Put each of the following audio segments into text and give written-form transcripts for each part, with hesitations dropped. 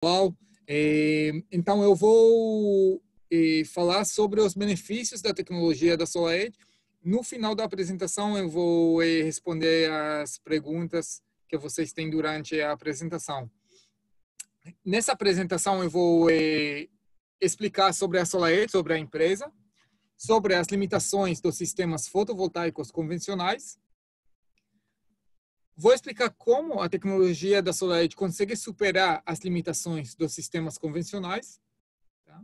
Pessoal, então eu vou falar sobre os benefícios da tecnologia da SolarEdge. No final da apresentação eu vou responder as perguntas que vocês têm durante a apresentação. Nessa apresentação eu vou explicar sobre a SolarEdge, sobre a empresa, sobre as limitações dos sistemas fotovoltaicos convencionais. Vou explicar como a tecnologia da SolarEdge consegue superar as limitações dos sistemas convencionais. Tá?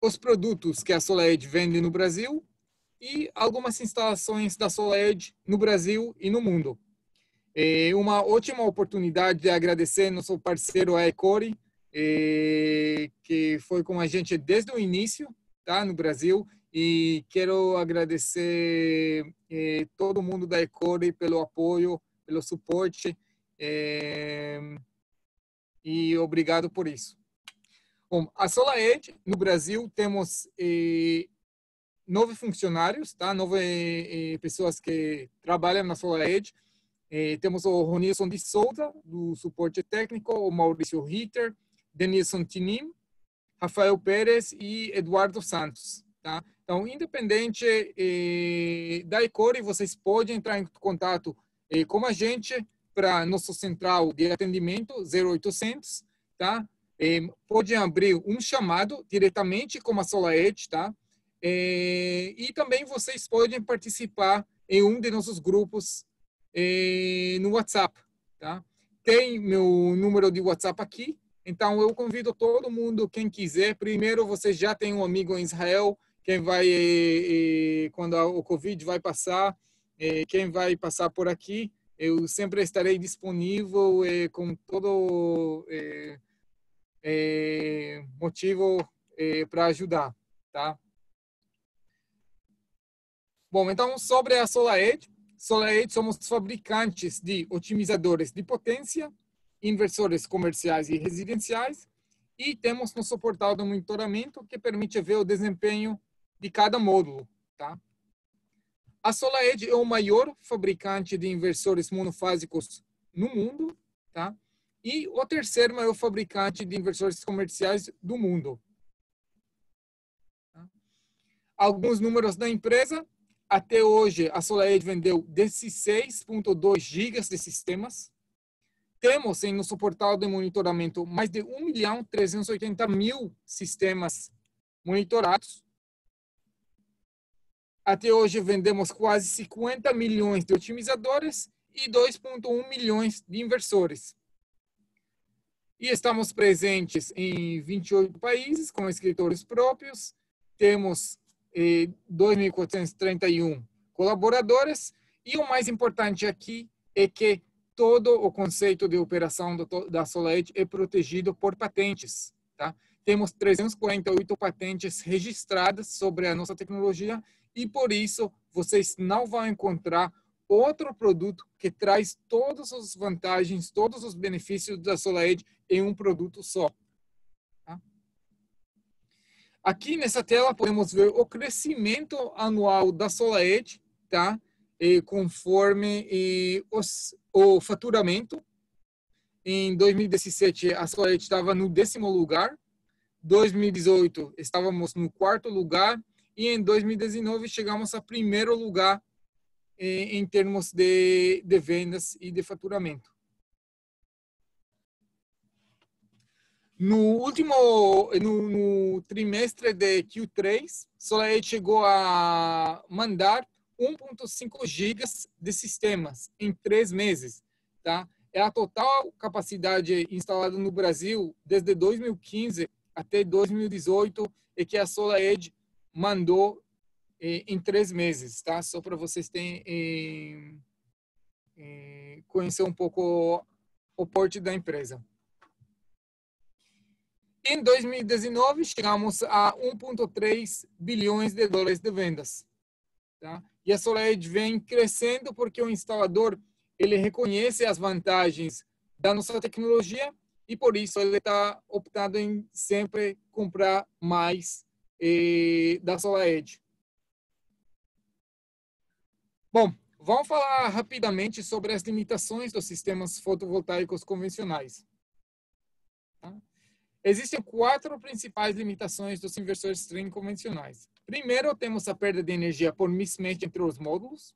Os produtos que a SolarEdge vende no Brasil e algumas instalações da SolarEdge no Brasil e no mundo. É uma ótima oportunidade de agradecer nosso parceiro a Ecore, que foi com a gente desde o início, tá, no Brasil. E quero agradecer todo mundo da Ecore pelo apoio, pelo suporte, e obrigado por isso. Bom, a SolarEdge, no Brasil, temos 9 funcionários, tá? 9 pessoas que trabalham na SolarEdge. Temos o Ronilson de Souza, do suporte técnico, o Maurício Ritter, Denilson Tinim, Rafael Pérez e Eduardo Santos. Tá? Então, independente da Ecore, vocês podem entrar em contato com a gente para nosso central de atendimento 0800, tá? Podem abrir um chamado diretamente com a SolarEdge, tá? E também vocês podem participar em um de nossos grupos no WhatsApp, tá? Tem meu número de WhatsApp aqui, então eu convido todo mundo, quem quiser. Primeiro, você já tem um amigo em Israel, quem vai, quando o Covid vai passar, quem vai passar por aqui, eu sempre estarei disponível com todo motivo para ajudar, tá? Bom, então, sobre a SolarEdge. SolarEdge somos fabricantes de otimizadores de potência, inversores comerciais e residenciais, e temos nosso portal de monitoramento que permite ver o desempenho de cada módulo. Tá? A SolarEdge é o maior fabricante de inversores monofásicos no mundo, tá? E o terceiro maior fabricante de inversores comerciais do mundo. Tá? Alguns números da empresa. Até hoje, a SolarEdge vendeu 16,2 gigas de sistemas. Temos em nosso portal de monitoramento mais de 1.380.000 sistemas monitorados. Até hoje, vendemos quase 50 milhões de otimizadores e 2,1 milhões de inversores. E estamos presentes em 28 países, com escritórios próprios. Temos 2.431 colaboradores, e o mais importante aqui é que todo o conceito de operação da SolarEdge é protegido por patentes. Tá? Temos 348 patentes registradas sobre a nossa tecnologia, e por isso vocês não vão encontrar outro produto que traz todas as vantagens, todos os benefícios da SolarEdge em um produto só. Aqui nessa tela podemos ver o crescimento anual da SolarEdge, tá? Conforme o faturamento. Em 2017, a SolarEdge estava no 10º lugar. 2018, estávamos no 4º lugar. E em 2019, chegamos a 1º lugar em termos de vendas e de faturamento. No trimestre de Q3, SolarEdge chegou a mandar 1,5 gigas de sistemas em 3 meses. Tá? É a total capacidade instalada no Brasil desde 2015 até 2018 e que a SolarEdge mandou em 3 meses. Tá? Só para vocês terem, conhecer um pouco o porte da empresa. Em 2019, chegamos a 1,3 bilhões de dólares de vendas. Tá? E a SolarEdge vem crescendo porque o instalador ele reconhece as vantagens da nossa tecnologia e, por isso, ele está optando em sempre comprar mais da SolarEdge. Bom, vamos falar rapidamente sobre as limitações dos sistemas fotovoltaicos convencionais. Existem 4 principais limitações dos inversores string convencionais. Primeiro, temos a perda de energia por mismatch entre os módulos.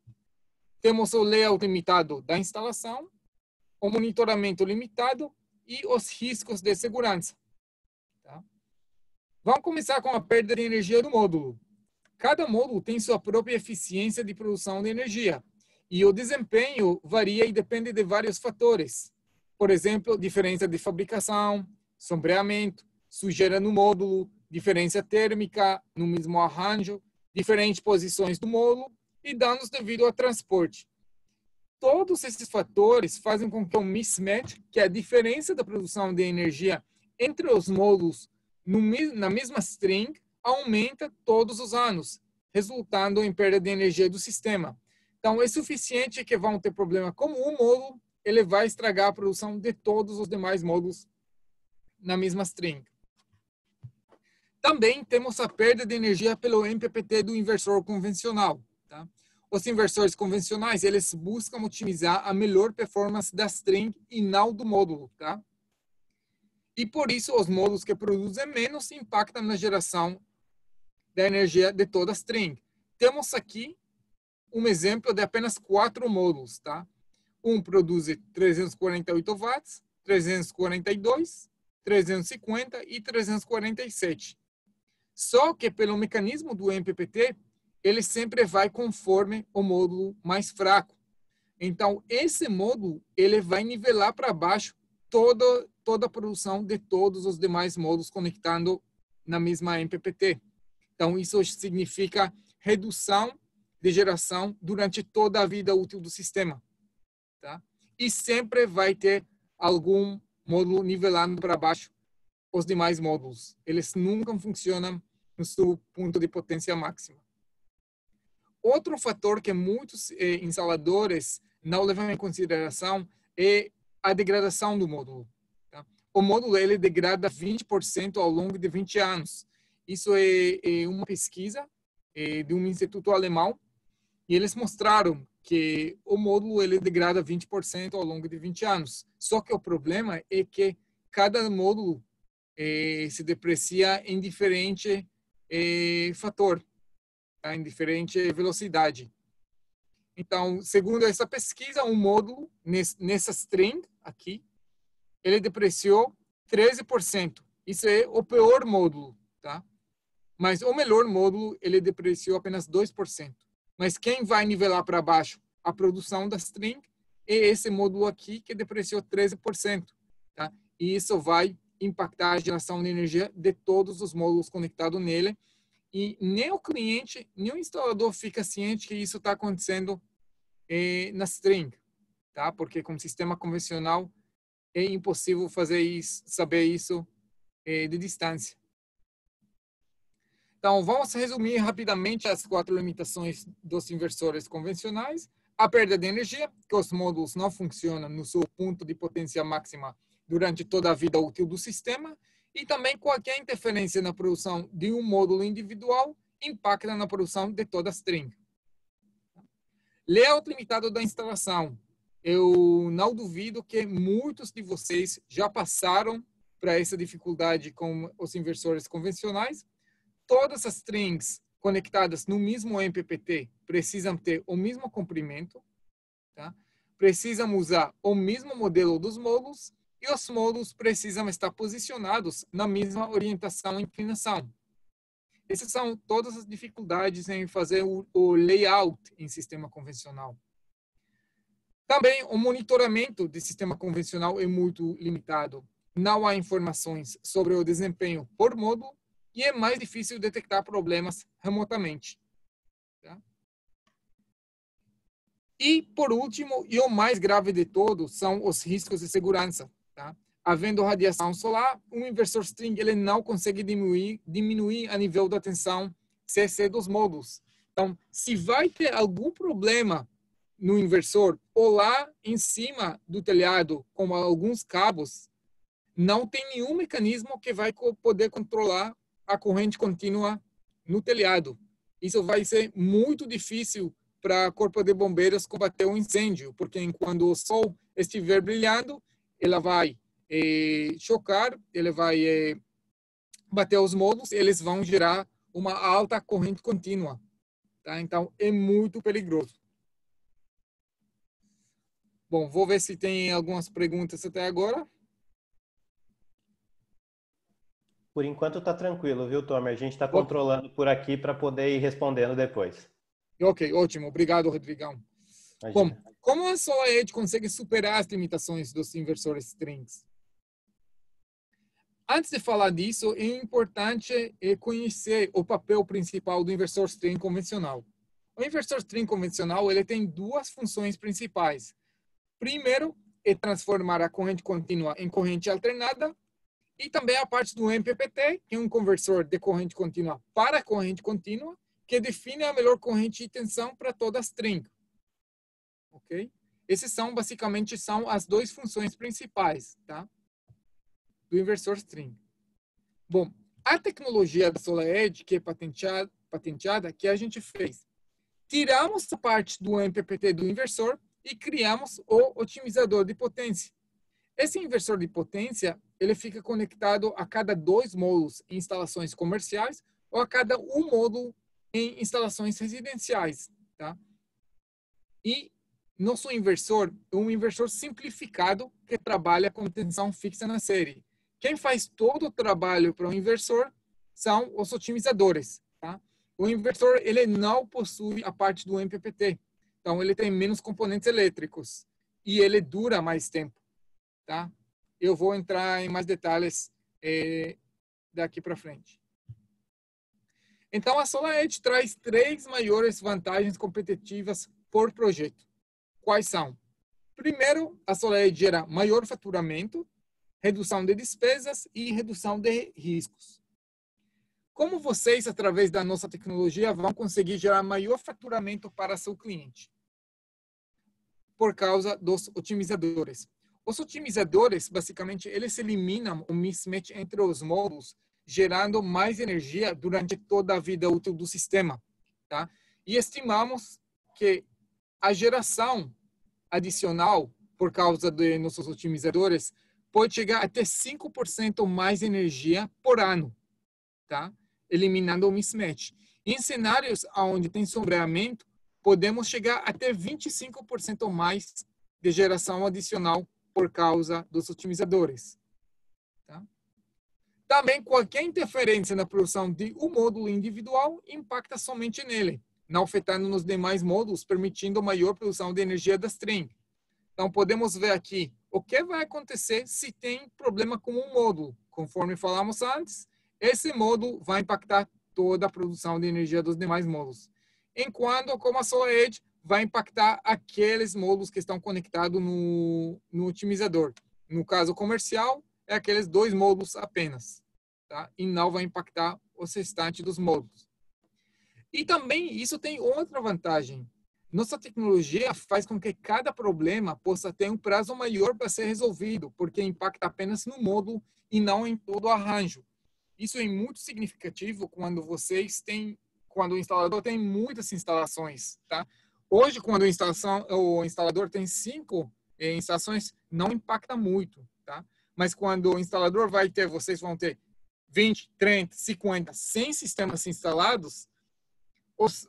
Temos o layout limitado da instalação, o monitoramento limitado e os riscos de segurança. Tá? Vamos começar com a perda de energia do módulo. Cada módulo tem sua própria eficiência de produção de energia e o desempenho varia e depende de vários fatores. Por exemplo, diferença de fabricação, sombreamento, sujeira no módulo, diferença térmica no mesmo arranjo, diferentes posições do módulo e danos devido ao transporte. Todos esses fatores fazem com que o mismatch, que é a diferença da produção de energia entre os módulos na mesma string, aumenta todos os anos, resultando em perda de energia do sistema. Então, é suficiente que vão ter problema como um módulo, ele vai estragar a produção de todos os demais módulos na mesma string. Também temos a perda de energia pelo MPPT do inversor convencional. Tá? Os inversores convencionais, eles buscam otimizar a melhor performance da string e não do módulo. Tá? E por isso, os módulos que produzem menos impactam na geração da energia de toda a string. Temos aqui um exemplo de apenas 4 módulos. Tá? Um produz 348 watts, 342, 350 e 347. Só que pelo mecanismo do MPPT, ele sempre vai conforme o módulo mais fraco. Então, esse módulo, ele vai nivelar para baixo toda a produção de todos os demais módulos conectando na mesma MPPT. Então, isso significa redução de geração durante toda a vida útil do sistema. Tá? E sempre vai ter algum módulo nivelando para baixo os demais módulos. Eles nunca funcionam no seu ponto de potência máxima. Outro fator que muitos instaladores não levam em consideração é a degradação do módulo. Tá? O módulo ele degrada 20% ao longo de 20 anos. Isso é uma pesquisa de um instituto alemão e eles mostraram que o módulo ele degrada 20% ao longo de 20 anos. Só que o problema é que cada módulo se deprecia em diferente fator, tá? Em diferente velocidade. Então, segundo essa pesquisa, um módulo nessa string aqui, ele depreciou 13%. Isso é o pior módulo, tá? Mas o melhor módulo, ele depreciou apenas 2%. Mas quem vai nivelar para baixo a produção da string é esse módulo aqui, que depreciou 13%. Tá? E isso vai impactar a geração de energia de todos os módulos conectados nele. E nem o cliente, nem o instalador fica ciente que isso está acontecendo na string. Tá? Porque com sistema convencional é impossível fazer isso, saber isso de distância. Então, vamos resumir rapidamente as 4 limitações dos inversores convencionais. A perda de energia, que os módulos não funcionam no seu ponto de potência máxima durante toda a vida útil do sistema. E também qualquer interferência na produção de um módulo individual impacta na produção de toda a string. Layout limitado da instalação. Eu não duvido que muitos de vocês já passaram para essa dificuldade com os inversores convencionais. Todas as strings conectadas no mesmo MPPT precisam ter o mesmo comprimento, tá? Precisam usar o mesmo modelo dos módulos e os módulos precisam estar posicionados na mesma orientação e inclinação. Essas são todas as dificuldades em fazer o layout em sistema convencional. Também o monitoramento de sistema convencional é muito limitado. Não há informações sobre o desempenho por módulo e é mais difícil detectar problemas remotamente. Tá? E, por último, e o mais grave de todos, são os riscos de segurança. Tá? Havendo radiação solar, um inversor string ele não consegue diminuir a nível da tensão CC dos módulos. Então, se vai ter algum problema no inversor ou lá em cima do telhado, com alguns cabos, não tem nenhum mecanismo que vai poder controlar a corrente contínua no telhado. Isso vai ser muito difícil para o corpo de bombeiros combater um incêndio, porque enquanto o sol estiver brilhando, ela vai chocar, ele vai bater os módulos, eles vão gerar uma alta corrente contínua. Tá? Então, é muito perigoso. Bom, vou ver se tem algumas perguntas até agora. Por enquanto está tranquilo, viu, Tomer? A gente está Ok. controlando por aqui para poder ir respondendo depois. Ok, ótimo. Obrigado, Rodrigão. Bom, Imagina. como a SolarEdge consegue superar as limitações dos inversores strings? Antes de falar disso, é importante conhecer o papel principal do inversor string convencional. O inversor string convencional ele tem duas funções principais. Primeiro, é transformar a corrente contínua em corrente alternada, e também a parte do MPPT, que é um conversor de corrente contínua para corrente contínua, que define a melhor corrente de tensão para toda a string. Ok? Esses basicamente são as duas funções principais, tá? Do inversor string. Bom, a tecnologia da SolarEdge, que é patenteada, que a gente fez, tiramos a parte do MPPT do inversor e criamos o otimizador de potência. Esse inversor de potência, ele fica conectado a cada 2 módulos em instalações comerciais ou a cada 1 módulo em instalações residenciais, tá? E nosso inversor é um inversor simplificado que trabalha com tensão fixa na série. Quem faz todo o trabalho para o inversor são os otimizadores, tá? O inversor, ele não possui a parte do MPPT. Então, ele tem menos componentes elétricos e ele dura mais tempo. Tá? Eu vou entrar em mais detalhes daqui para frente. Então, a SolarEdge traz 3 maiores vantagens competitivas por projeto. Quais são? Primeiro, a SolarEdge gera maior faturamento, redução de despesas e redução de riscos. Como vocês, através da nossa tecnologia, vão conseguir gerar maior faturamento para seu cliente? Por causa dos otimizadores. Os otimizadores, basicamente, eles eliminam o mismatch entre os módulos, gerando mais energia durante toda a vida útil do sistema. Tá? E estimamos que a geração adicional, por causa de nossos otimizadores, pode chegar até 5% mais energia por ano, tá? Eliminando o mismatch. Em cenários onde tem sombreamento, podemos chegar até 25% mais de geração adicional por causa dos otimizadores. Tá? Também, qualquer interferência na produção de um módulo individual impacta somente nele, não afetando nos demais módulos, permitindo maior produção de energia da string. Então, podemos ver aqui o que vai acontecer se tem problema com um módulo. Conforme falamos antes, esse módulo vai impactar toda a produção de energia dos demais módulos. Enquanto, como a SolarEdge, vai impactar aqueles módulos que estão conectados no otimizador. No caso comercial, é aqueles 2 módulos apenas, tá? E não vai impactar os restantes dos módulos. E também isso tem outra vantagem. Nossa tecnologia faz com que cada problema possa ter um prazo maior para ser resolvido, porque impacta apenas no módulo e não em todo o arranjo. Isso é muito significativo quando quando o instalador tem muitas instalações, tá? Hoje, quando o instalador tem 5 instalações, não impacta muito, tá? Mas quando o instalador vocês vão ter 20, 30, 50, 100 sistemas instalados,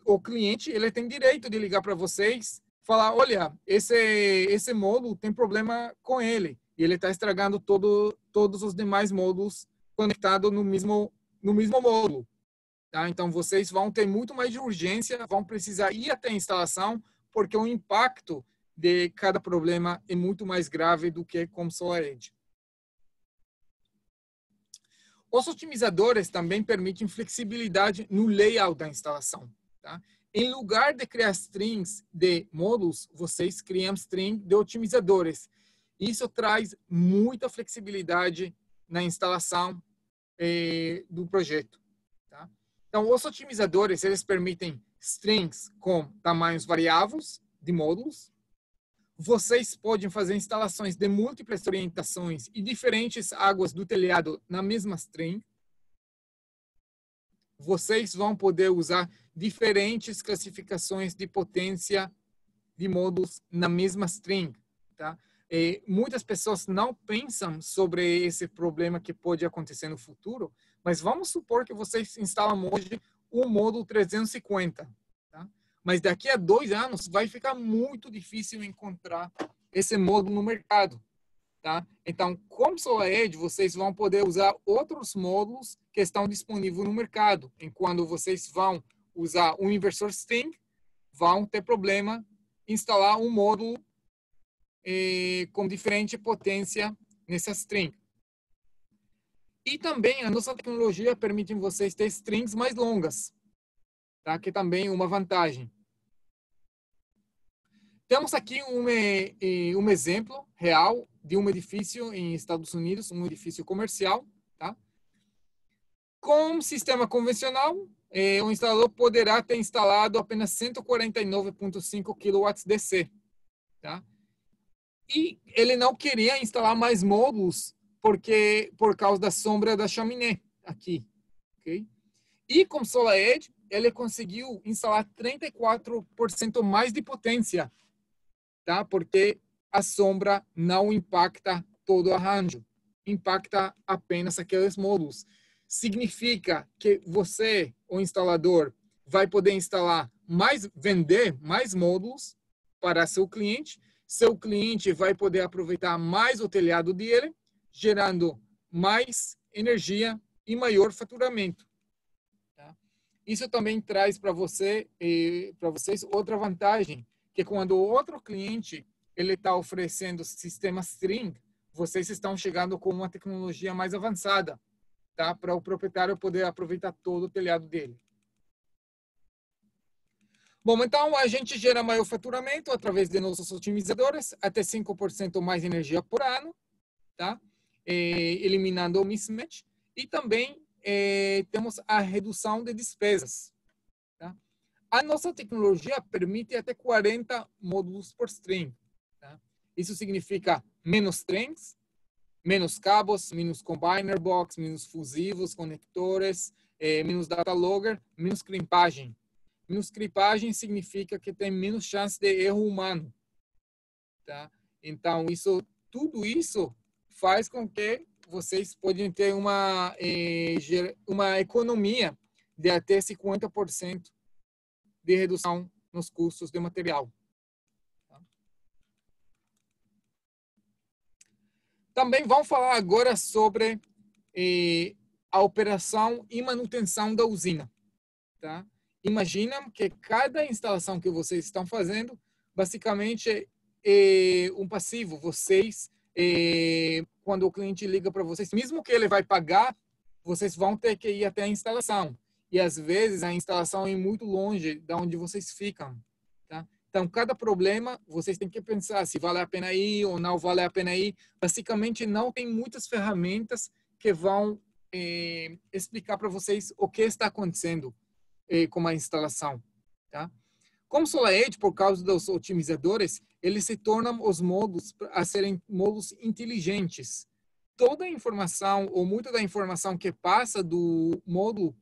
o cliente ele tem direito de ligar para vocês, falar, olha, esse módulo tem problema com ele, e ele está estragando todos os demais módulos conectados no mesmo módulo. Tá? Então, vocês vão ter muito mais de urgência, vão precisar ir até a instalação, porque o impacto de cada problema é muito mais grave do que com SolarEdge. Os otimizadores também permitem flexibilidade no layout da instalação. Tá? Em lugar de criar strings de módulos, vocês criam string de otimizadores. Isso traz muita flexibilidade na instalação do projeto. Tá? Então, os otimizadores, eles permitem strings com tamanhos variáveis de módulos. Vocês podem fazer instalações de múltiplas orientações e diferentes águas do telhado na mesma string. Vocês vão poder usar diferentes classificações de potência de módulos na mesma string. Tá? muitas pessoas não pensam sobre esse problema que pode acontecer no futuro, mas vamos supor que vocês instalam hoje o módulo 350. Tá? Mas daqui a 2 anos vai ficar muito difícil encontrar esse módulo no mercado. Tá? Então, com SolarEdge, vocês vão poder usar outros módulos que estão disponíveis no mercado. Enquanto vocês vão usar um inversor string, vão ter problema em instalar um módulo com diferente potência nessa string. E também a nossa tecnologia permite vocês ter strings mais longas, tá? Que também é uma vantagem. Temos aqui um exemplo real de um edifício em Estados Unidos, um edifício comercial, tá? Com sistema convencional, o instalador poderá ter instalado apenas 149,5 kW DC, tá? E ele não queria instalar mais módulos por causa da sombra da chaminé aqui, ok? E com SolarEdge, ele conseguiu instalar 34% mais de potência, tá? Porque a sombra não impacta todo o arranjo, impacta apenas aqueles módulos. Significa que você, o instalador, vai poder vender mais módulos para seu cliente. Seu cliente vai poder aproveitar mais o telhado dele, gerando mais energia e maior faturamento. Tá? Isso também traz para vocês outra vantagem, que quando o outro cliente ele está oferecendo sistema string, vocês estão chegando com uma tecnologia mais avançada, tá? Para o proprietário poder aproveitar todo o telhado dele. Bom, então a gente gera maior faturamento através de nossos otimizadores, até 5% mais energia por ano, tá? Eliminando o mismatch. E também temos a redução de despesas. Tá? A nossa tecnologia permite até 40 módulos por string. Tá? Isso significa menos strings, menos cabos, menos combiner box, menos fusivos, conectores, menos data logger, menos crimpagem. Menos crimpagem significa que tem menos chance de erro humano. Tá? Então, tudo isso faz com que vocês possam ter uma economia de até 50% de redução nos custos de material. Tá? Também vamos falar agora sobre a operação e manutenção da usina. Tá? Imagina que cada instalação que vocês estão fazendo, basicamente, é um passivo. Vocês, quando o cliente liga para vocês, mesmo que ele vai pagar, vocês vão ter que ir até a instalação. E, às vezes, a instalação é muito longe de onde vocês ficam. Tá? Então, cada problema, vocês têm que pensar se vale a pena ir ou não vale a pena ir. Basicamente, não tem muitas ferramentas que vão explicar para vocês o que está acontecendo com a instalação, tá? Como SolarEdge, por causa dos otimizadores, eles se tornam os módulos a serem módulos inteligentes. Toda a informação, ou muita da informação que passa do módulo,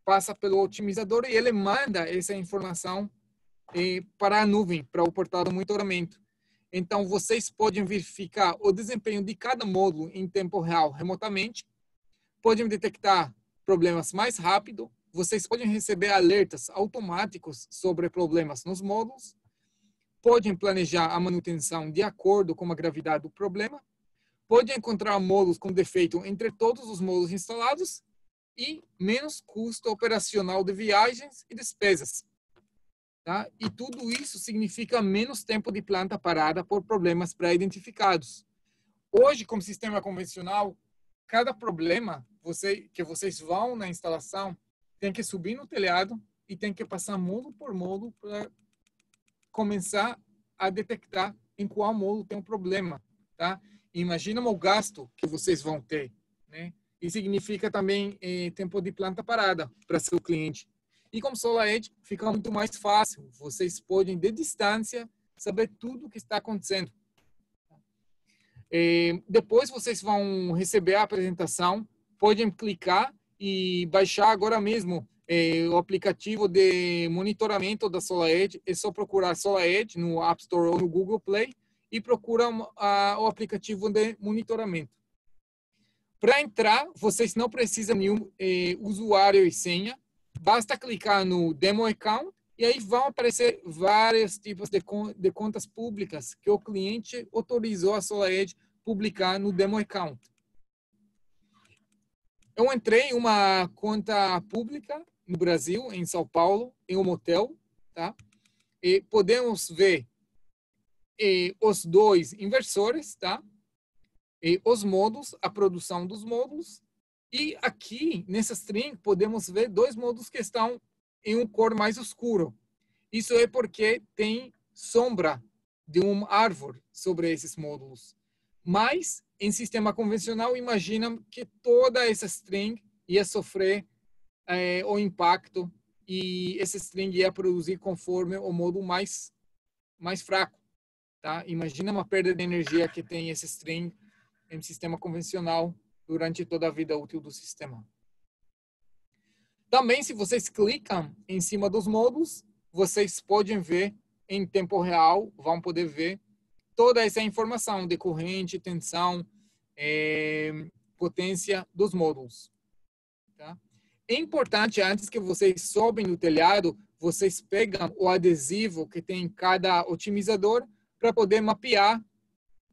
passa pelo otimizador e ele manda essa informação para a nuvem, para o portal de monitoramento. Então, vocês podem verificar o desempenho de cada módulo em tempo real remotamente, podem detectar problemas mais rápido, vocês podem receber alertas automáticos sobre problemas nos módulos, podem planejar a manutenção de acordo com a gravidade do problema, podem encontrar módulos com defeito entre todos os módulos instalados e menos custo operacional de viagens e despesas. Tá? E tudo isso significa menos tempo de planta parada por problemas pré-identificados. Hoje, como sistema convencional, cada problema que vocês vão na instalação tem que subir no telhado e tem que passar módulo por módulo para começar a detectar em qual módulo tem um problema, tá? Imagina o gasto que vocês vão ter, né? E significa também tempo de planta parada para seu cliente. E com SolarEdge fica muito mais fácil. Vocês podem, de distância, saber tudo o que está acontecendo. Depois vocês vão receber a apresentação, podem clicar e baixar agora mesmo o aplicativo de monitoramento da SolarEdge. É só procurar SolarEdge no App Store ou no Google Play e procuram o aplicativo de monitoramento. Para entrar, vocês não precisam de nenhum usuário e senha. Basta clicar no Demo Account e aí vão aparecer vários tipos de contas públicas que o cliente autorizou a SolarEdge publicar no Demo Account. Eu entrei em uma conta pública no Brasil, em São Paulo, em um hotel, tá? E podemos ver os dois inversores, tá? E os módulos, a produção dos módulos. E aqui, nessa string, podemos ver dois módulos que estão em um cor mais escuro. Isso é porque tem sombra de uma árvore sobre esses módulos. Mas, em sistema convencional, imagina que toda essa string ia sofrer o impacto e essa string ia produzir conforme o módulo mais fraco. Tá? Imagina uma perda de energia que tem esse string em sistema convencional durante toda a vida útil do sistema. Também, se vocês clicam em cima dos módulos, vocês podem ver em tempo real, vão poder ver toda essa informação de corrente, tensão, potência dos módulos. Tá? É importante, antes que vocês sobem no telhado, vocês pegam o adesivo que tem em cada otimizador para poder mapear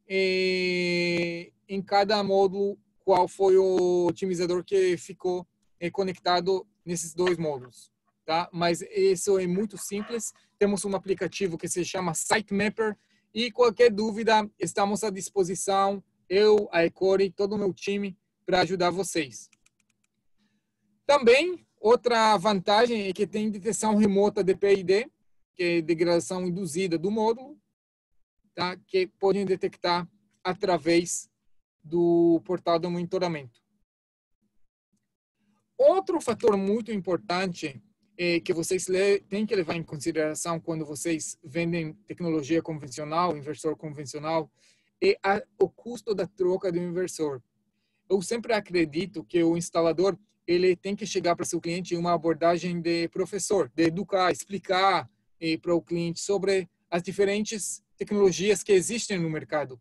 em cada módulo qual foi o otimizador que ficou conectado nesses dois módulos. Tá? Mas isso é muito simples. Temos um aplicativo que se chama SiteMapper e qualquer dúvida, estamos à disposição, eu, a Ecore, todo o meu time, para ajudar vocês. Também, outra vantagem é que tem detecção remota de PID, que é degradação induzida do módulo, tá? Que podem detectar através do portal de monitoramento. Outro fator muito importante que vocês têm que levar em consideração quando vocês vendem tecnologia convencional, inversor convencional, é o custo da troca do inversor. Eu sempre acredito que o instalador ele tem que chegar para seu cliente em uma abordagem de professor, de educar, explicar para o cliente sobre as diferentes tecnologias que existem no mercado,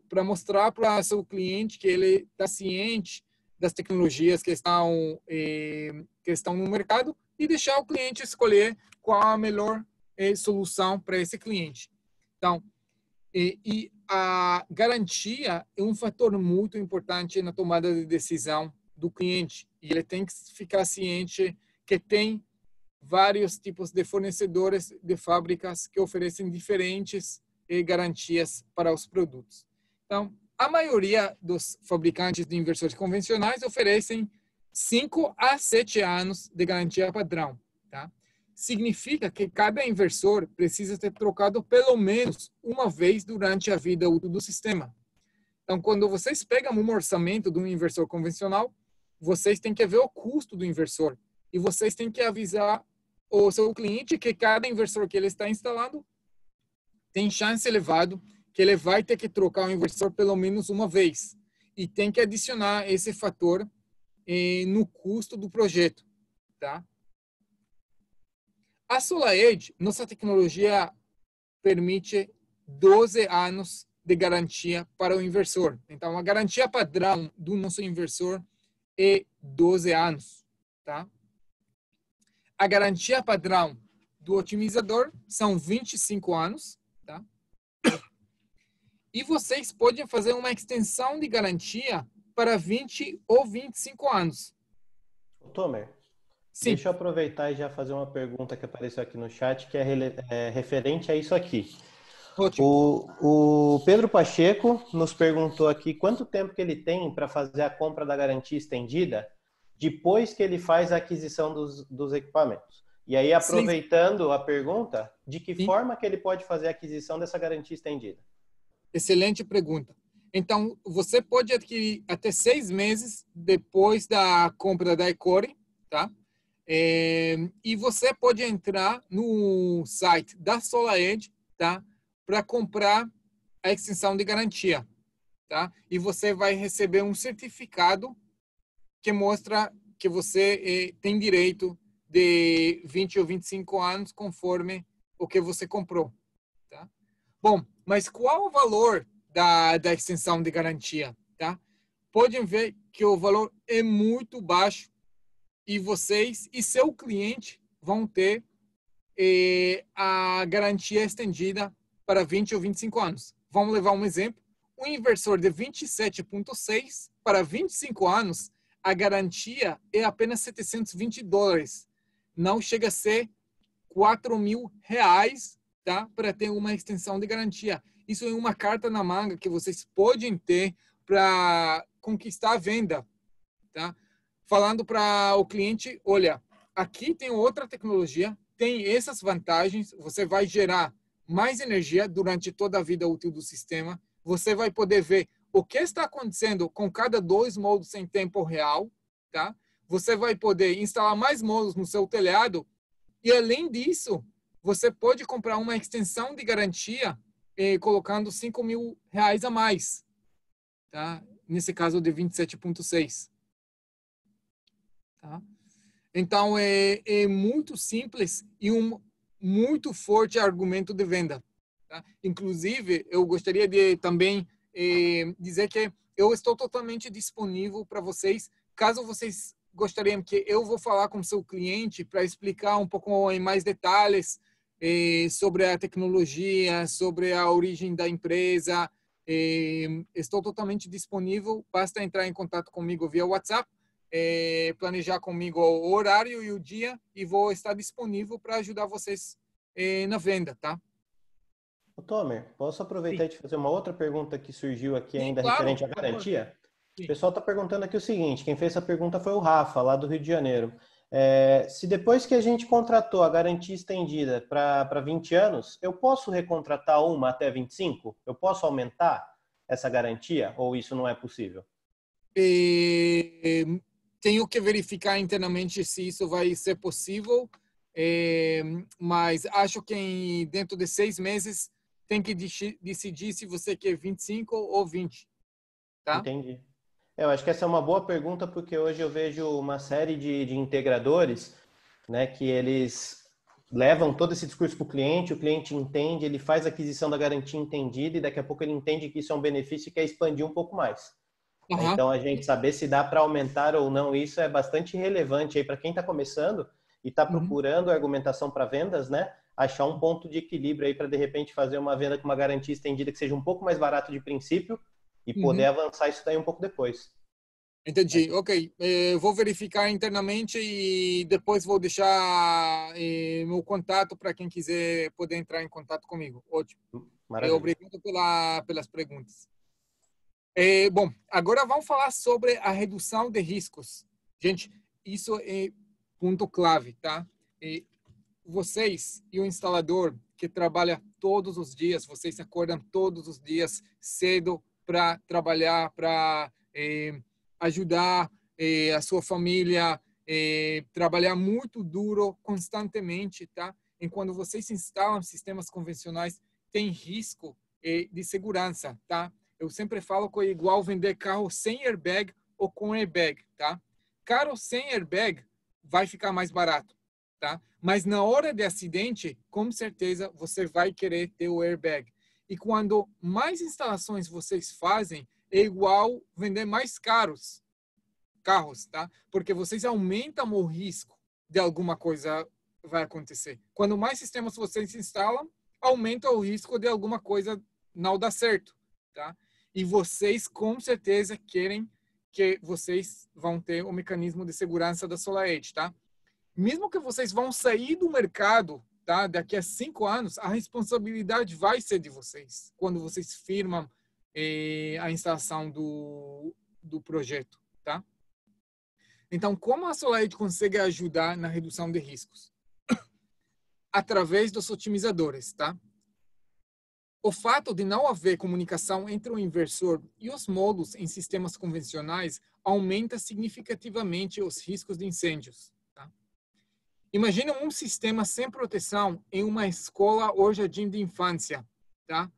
para mostrar para seu cliente que ele está ciente das tecnologias que estão no mercado e deixar o cliente escolher qual a melhor solução para esse cliente. Então, a garantia é um fator muito importante na tomada de decisão do cliente. E ele tem que ficar ciente que tem vários tipos de fornecedores de fábricas que oferecem diferentes garantias para os produtos. Então, a maioria dos fabricantes de inversores convencionais oferecem 5 a 7 anos de garantia padrão. Tá? Significa que cada inversor precisa ser trocado pelo menos uma vez durante a vida útil do sistema. Então, quando vocês pegam um orçamento de um inversor convencional, vocês têm que ver o custo do inversor e vocês têm que avisar o seu cliente que cada inversor que ele está instalando tem chance elevado que ele vai ter que trocar o inversor pelo menos uma vez e tem que adicionar esse fator no custo do projeto, tá? A SolarEdge, nossa tecnologia permite 12 anos de garantia para o inversor. Então, a garantia padrão do nosso inversor é 12 anos, tá? A garantia padrão do otimizador são 25 anos, tá? E vocês podem fazer uma extensão de garantia para 20 ou 25 anos. Tomer, sim. Deixa eu aproveitar e já fazer uma pergunta que apareceu aqui no chat, que é referente a isso aqui. Ótimo. O Pedro Pacheco nos perguntou aqui quanto tempo que ele tem para fazer a compra da garantia estendida depois que ele faz a aquisição dos equipamentos. E aí, aproveitando a pergunta, de que forma que ele pode fazer a aquisição dessa garantia estendida? Excelente pergunta. Então, você pode adquirir até 6 meses depois da compra da Ecore, tá? E você pode entrar no site da SolarEdge, tá? Para comprar a extensão de garantia, tá? E você vai receber um certificado que mostra que você tem direito de 20 ou 25 anos conforme o que você comprou, tá? Bom, mas qual o valor da extensão de garantia? Tá? Podem ver que o valor é muito baixo e vocês e seu cliente vão ter a garantia estendida para 20 ou 25 anos. Vamos levar um exemplo. Um inversor de 27,6 para 25 anos, a garantia é apenas $720. Não chega a ser R$ 4.000, tá? Para ter uma extensão de garantia. Isso é uma carta na manga que vocês podem ter para conquistar a venda, tá? Falando para o cliente, olha, aqui tem outra tecnologia, tem essas vantagens, você vai gerar mais energia durante toda a vida útil do sistema, você vai poder ver o que está acontecendo com cada 2 módulos em tempo real, tá? Você vai poder instalar mais módulos no seu telhado e, além disso, você pode comprar uma extensão de garantia colocando R$ 5.000 a mais, tá? Nesse caso de 27,6. Tá? Então, é muito simples e um muito forte argumento de venda. Tá? Inclusive, eu gostaria de também dizer que eu estou totalmente disponível para vocês, caso vocês gostariam que eu vou falar com o seu cliente para explicar um pouco em mais detalhes sobre a tecnologia, sobre a origem da empresa. Estou totalmente disponível, basta entrar em contato comigo via WhatsApp, planejar comigo o horário e o dia e vou estar disponível para ajudar vocês na venda, tá? Ô, Tomer, posso aproveitar Sim. e te fazer uma outra pergunta que surgiu aqui Sim, ainda claro, referente à por favor. garantia? Sim. O pessoal está perguntando aqui o seguinte, quem fez essa pergunta foi o Rafa, lá do Rio de Janeiro. Se depois que a gente contratou a garantia estendida para 20 anos, eu posso recontratar uma até 25? Eu posso aumentar essa garantia ou isso não é possível? Tenho que verificar internamente se isso vai ser possível, mas acho que dentro de 6 meses tem que decidir se você quer 25 ou 20, tá? Entendi. Eu acho que essa é uma boa pergunta porque hoje eu vejo uma série de integradores, né, que eles levam todo esse discurso para o cliente entende, ele faz a aquisição da garantia entendida e daqui a pouco ele entende que isso é um benefício e quer expandir um pouco mais. Uhum. Então, a gente saber se dá para aumentar ou não isso é bastante relevante aí para quem está começando e está procurando argumentação para vendas, né? Achar um ponto de equilíbrio aí para, de repente, fazer uma venda com uma garantia estendida que seja um pouco mais barato de princípio e poder avançar isso daí um pouco depois. Entendi, ok. Vou verificar internamente e depois vou deixar meu contato para quem quiser poder entrar em contato comigo. Ótimo. Maravilha. Obrigado pelas perguntas. Bom, agora vamos falar sobre a redução de riscos. Gente, isso é ponto clave, tá? Vocês e o instalador que trabalha todos os dias, vocês acordam todos os dias cedo para trabalhar, para ajudar a sua família, trabalhar muito duro constantemente, tá? Enquanto vocês instalam sistemas convencionais, tem risco de segurança, tá? Eu sempre falo que é igual vender carro sem airbag ou com airbag, tá? Carro sem airbag vai ficar mais barato, tá? Mas na hora de acidente, com certeza você vai querer ter o airbag. E quando mais instalações vocês fazem, é igual vender mais carros, tá? Porque vocês aumentam o risco de alguma coisa vai acontecer. Quando mais sistemas vocês instalam, aumenta o risco de alguma coisa não dar certo, tá? E vocês com certeza querem que vocês vão ter o mecanismo de segurança da SolarEdge, tá? Mesmo que vocês vão sair do mercado, tá? Daqui a 5 anos, a responsabilidade vai ser de vocês quando vocês firmam a instalação do projeto, tá? Então, como a SolarEdge consegue ajudar na redução de riscos? Através dos otimizadores, tá? O fato de não haver comunicação entre o inversor e os módulos em sistemas convencionais aumenta significativamente os riscos de incêndios. Tá? Imagine um sistema sem proteção em uma escola ou jardim de infância. Tá?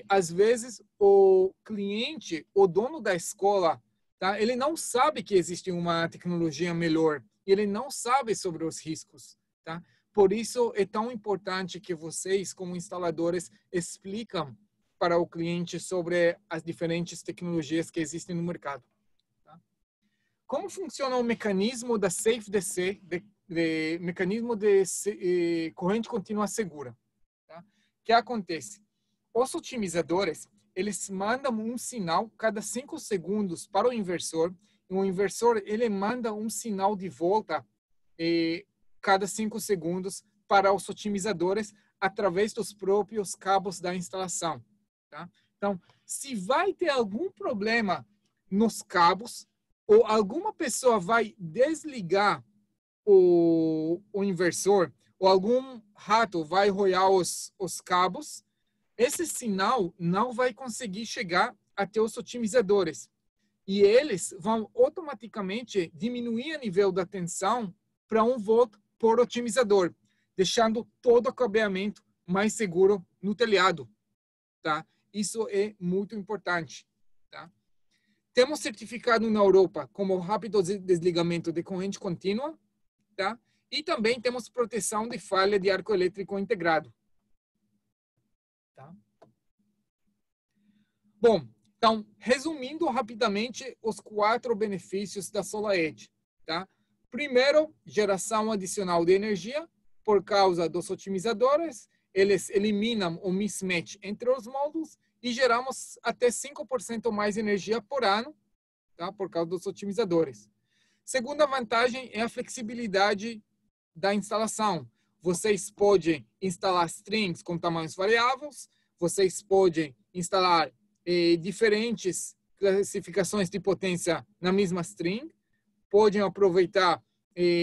Às vezes, o cliente, o dono da escola, tá? Ele não sabe que existe uma tecnologia melhor. Ele não sabe sobre os riscos. Tá? Por isso é tão importante que vocês, como instaladores, explicam para o cliente sobre as diferentes tecnologias que existem no mercado. Tá? Como funciona o mecanismo da Safe DC, mecanismo de corrente contínua segura? Tá? O que acontece? Os otimizadores, eles mandam um sinal cada 5 segundos para o inversor, e o inversor ele manda um sinal de volta cada 5 segundos para os otimizadores através dos próprios cabos da instalação. Tá? Então, se vai ter algum problema nos cabos, ou alguma pessoa vai desligar o inversor, ou algum rato vai roer os cabos, esse sinal não vai conseguir chegar até os otimizadores. E eles vão automaticamente diminuir o nível da tensão para 1 volt por otimizador, deixando todo o cabeamento mais seguro no telhado. Tá? Isso é muito importante. Tá? Temos certificado na Europa como rápido desligamento de corrente contínua, tá? E também temos proteção de falha de arco elétrico integrado. Tá? Bom, então, resumindo rapidamente os 4 benefícios da SolarEdge. Tá? Primeiro, geração adicional de energia por causa dos otimizadores. Eles eliminam o mismatch entre os módulos e geramos até 5% mais energia por ano, tá? Por causa dos otimizadores. Segunda vantagem é a flexibilidade da instalação. Vocês podem instalar strings com tamanhos variáveis, vocês podem instalar diferentes classificações de potência na mesma string, podem aproveitar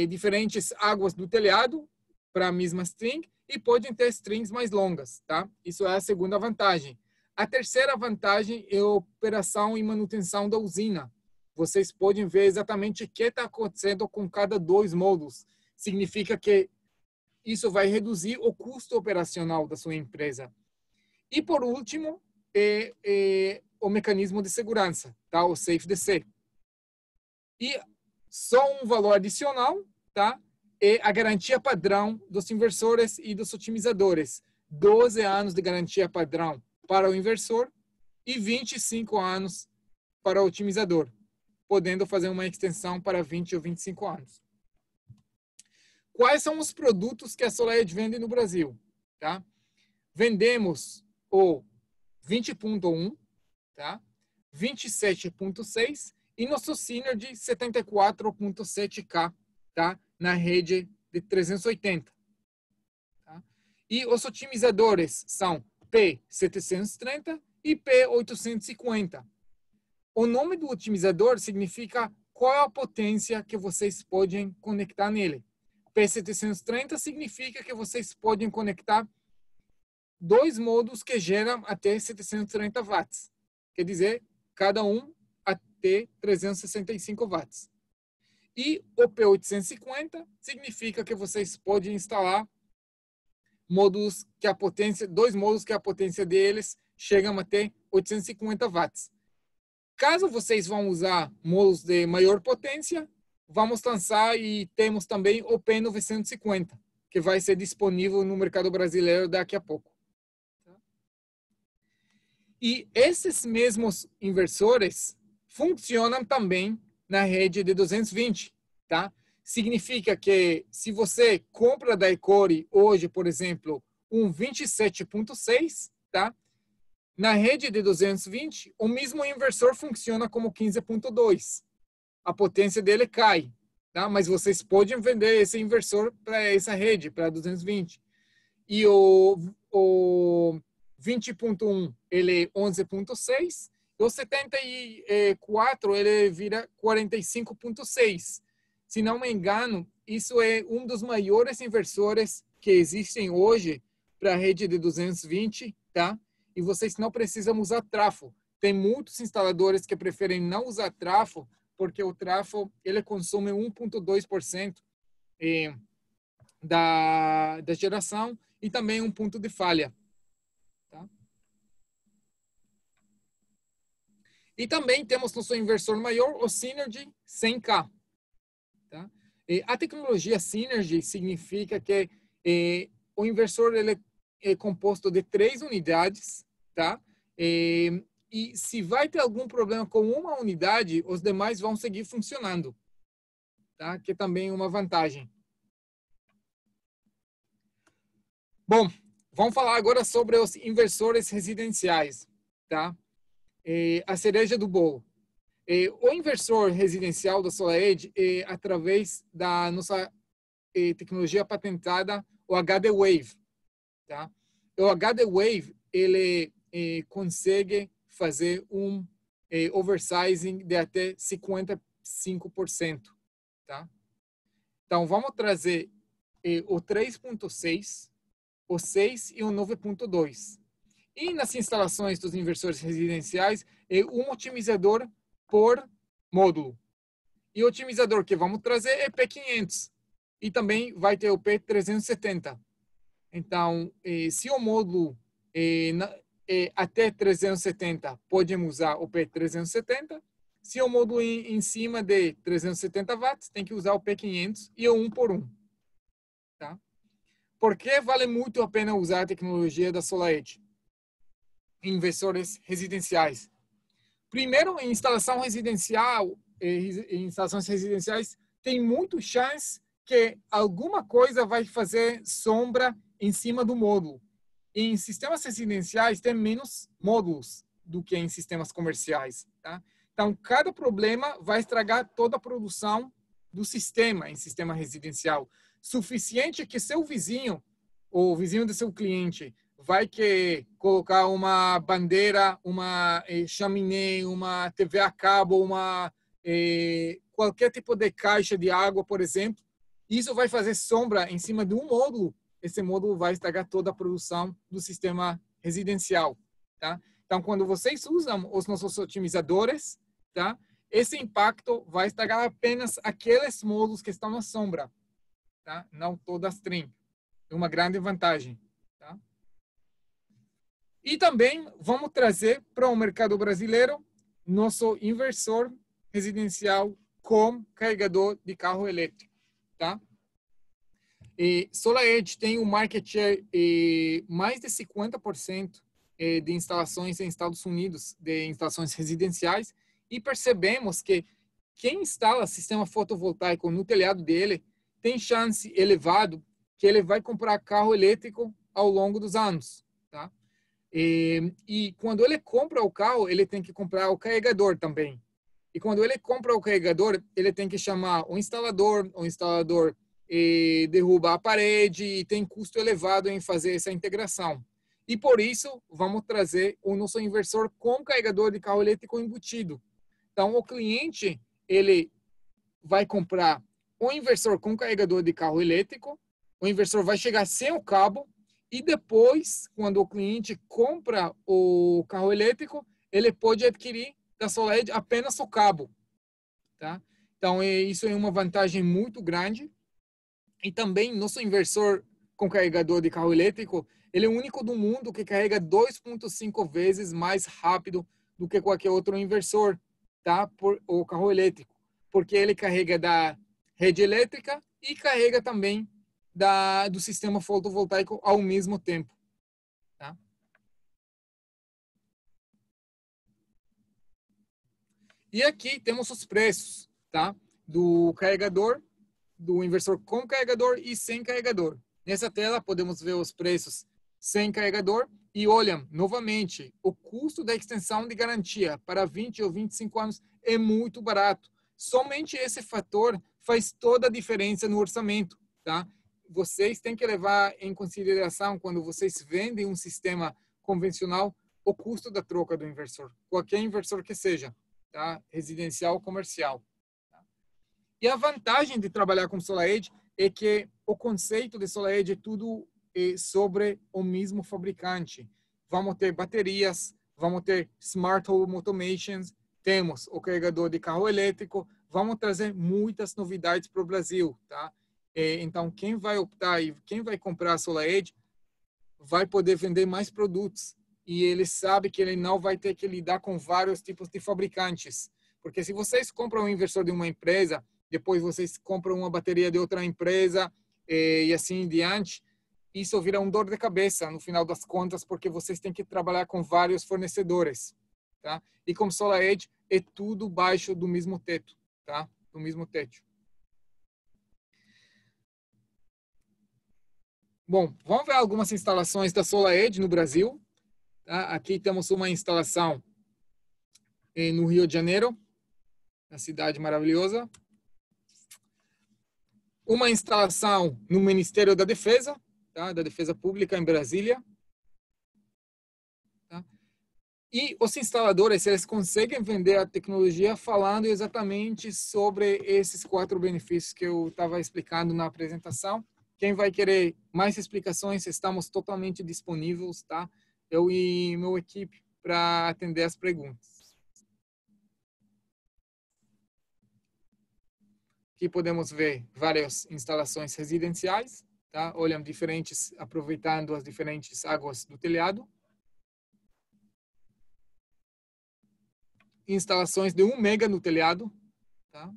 diferentes águas do telhado para a mesma string e podem ter strings mais longas, tá? Isso é a segunda vantagem. A terceira vantagem é a operação e manutenção da usina. Vocês podem ver exatamente o que está acontecendo com cada 2 módulos. Significa que isso vai reduzir o custo operacional da sua empresa. E, por último, o mecanismo de segurança, tá? O Safe DC. E só um valor adicional, tá? É a garantia padrão dos inversores e dos otimizadores. 12 anos de garantia padrão para o inversor e 25 anos para o otimizador, podendo fazer uma extensão para 20 ou 25 anos. Quais são os produtos que a SolarEdge vende no Brasil? Tá? Vendemos o 20.1, tá? 27.6 e nosso Synergy 74.7K, tá? Na rede de 380. Tá? E os otimizadores são P730 e P850. O nome do otimizador significa qual é a potência que vocês podem conectar nele. P730 significa que vocês podem conectar 2 módulos que geram até 730 watts. Quer dizer, cada um até 365 watts. E o P850 significa que vocês podem instalar módulos que a potência, 2 módulos que a potência deles chegam até 850 watts. Caso vocês vão usar módulos de maior potência, vamos lançar e temos também o P950, que vai ser disponível no mercado brasileiro daqui a pouco. E esses mesmos inversores funcionam também na rede de 220, tá? Significa que se você compra da Ecore hoje, por exemplo, um 27.6, tá? Na rede de 220, o mesmo inversor funciona como 15.2. A potência dele cai, tá? Mas vocês podem vender esse inversor para essa rede, para 220. E o 20.1, ele é 11.6. E o 74, ele vira 45.6. Se não me engano, isso é um dos maiores inversores que existem hoje para a rede de 220, tá? E vocês não precisam usar trafo. Tem muitos instaladores que preferem não usar trafo, porque o trafo ele consome 1,2% da geração e também um ponto de falha. Tá? E também temos no seu inversor maior o Synergy 100K. Tá? E a tecnologia Synergy significa que O inversor ele é composto de 3 unidades, tá? E se vai ter algum problema com uma unidade, os demais vão seguir funcionando, tá? Que é também uma vantagem. Bom, vamos falar agora sobre os inversores residenciais, tá? A cereja do bolo. O inversor residencial da SolarEdge é através da nossa tecnologia patentada, o HD Wave, tá? O HD Wave ele consegue fazer um oversizing de até 55%, tá? Então vamos trazer o 3.6, o 6 e o 9.2. E nas instalações dos inversores residenciais é um otimizador por módulo. E o otimizador que vamos trazer é P500. E também vai ter o P370. Então, se o módulo até 370, podemos usar o P370. Se o módulo em cima de 370 watts, tem que usar o P500 e o 1 por 1. Tá? Por que vale muito a pena usar a tecnologia da SolarEdge em inversores residenciais? Primeiro, em instalação residencial, em instalações residenciais, tem muito chance que alguma coisa vai fazer sombra em cima do módulo. Em sistemas residenciais, tem menos módulos do que em sistemas comerciais. Tá? Então, cada problema vai estragar toda a produção do sistema em sistema residencial. Suficiente que seu vizinho, ou vizinho do seu cliente, vai que colocar uma bandeira, uma chaminé, uma TV a cabo, qualquer tipo de caixa de água, por exemplo, isso vai fazer sombra em cima de um módulo. Esse módulo vai estragar toda a produção do sistema residencial, tá? Então, quando vocês usam os nossos otimizadores, tá? Esse impacto vai estragar apenas aqueles módulos que estão na sombra, tá? Não toda a string. É uma grande vantagem, tá? E também vamos trazer para o mercado brasileiro nosso inversor residencial com carregador de carro elétrico, tá? SolarEdge tem um market share mais de 50% de instalações em Estados Unidos, de instalações residenciais, e percebemos que quem instala sistema fotovoltaico no telhado dele tem chance elevado que ele vai comprar carro elétrico ao longo dos anos, tá? E quando ele compra o carro, ele tem que comprar o carregador também. E quando ele compra o carregador, ele tem que chamar o instalador derruba a parede e tem custo elevado em fazer essa integração. E por isso, vamos trazer o nosso inversor com carregador de carro elétrico embutido. Então, o cliente, ele vai comprar o inversor com carregador de carro elétrico, o inversor vai chegar sem o cabo, e depois, quando o cliente compra o carro elétrico, ele pode adquirir da SolarEdge apenas o cabo, tá? Então, isso é uma vantagem muito grande. E também, nosso inversor com carregador de carro elétrico, ele é o único do mundo que carrega 2,5 vezes mais rápido do que qualquer outro inversor, tá? Por o carro elétrico, porque ele carrega da rede elétrica e carrega também do sistema fotovoltaico ao mesmo tempo, tá? E aqui temos os preços, tá? Do carregador, do inversor com carregador e sem carregador. Nessa tela podemos ver os preços sem carregador e olha, novamente, o custo da extensão de garantia para 20 ou 25 anos é muito barato. Somente esse fator faz toda a diferença no orçamento, tá? Vocês têm que levar em consideração, quando vocês vendem um sistema convencional, o custo da troca do inversor, qualquer inversor que seja, tá? Residencial ou comercial. E a vantagem de trabalhar com SolarEdge é que o conceito de SolarEdge é tudo sobre o mesmo fabricante. Vamos ter baterias, vamos ter Smart Home Automations, temos o carregador de carro elétrico, vamos trazer muitas novidades para o Brasil, tá? Então, quem vai optar e quem vai comprar a SolarEdge vai poder vender mais produtos. E ele sabe que ele não vai ter que lidar com vários tipos de fabricantes. Porque se vocês compram um inversor de uma empresa, depois vocês compram uma bateria de outra empresa e assim em diante, isso vira um dor de cabeça no final das contas, porque vocês têm que trabalhar com vários fornecedores, tá? E como SolarEdge é tudo baixo do mesmo teto, tá? Do mesmo teto. Bom, vamos ver algumas instalações da SolarEdge no Brasil. Tá? Aqui temos uma instalação no Rio de Janeiro, na cidade maravilhosa. Uma instalação no Ministério da Defesa, tá? Da Defesa Pública em Brasília. Tá? E os instaladores, eles conseguem vender a tecnologia falando exatamente sobre esses 4 benefícios que eu estava explicando na apresentação. Quem vai querer mais explicações, estamos totalmente disponíveis, tá? Eu e meu equipe para atender as perguntas. Aqui podemos ver várias instalações residenciais, tá? Olham diferentes, aproveitando as diferentes águas do telhado. Instalações de 1 mega no telhado, tá?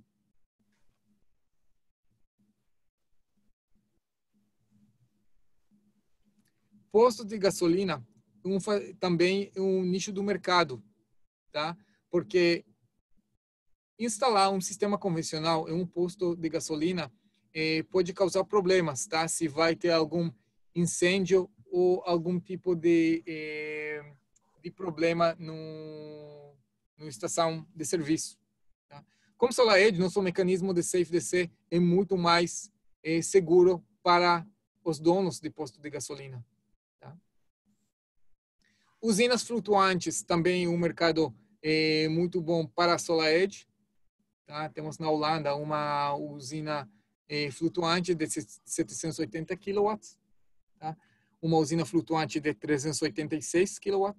Postos de gasolina também é um nicho do mercado, tá? Porque instalar um sistema convencional em um posto de gasolina pode causar problemas, tá? Se vai ter algum incêndio ou algum tipo de problema no estação de serviço. Tá? Como SolarEdge, nosso mecanismo de Safe-DC é muito mais seguro para os donos de posto de gasolina. Tá? Usinas flutuantes, também um mercado muito bom para a SolarEdge. Tá? Temos na Holanda uma usina flutuante de 780 kW, tá? Uma usina flutuante de 386 kW.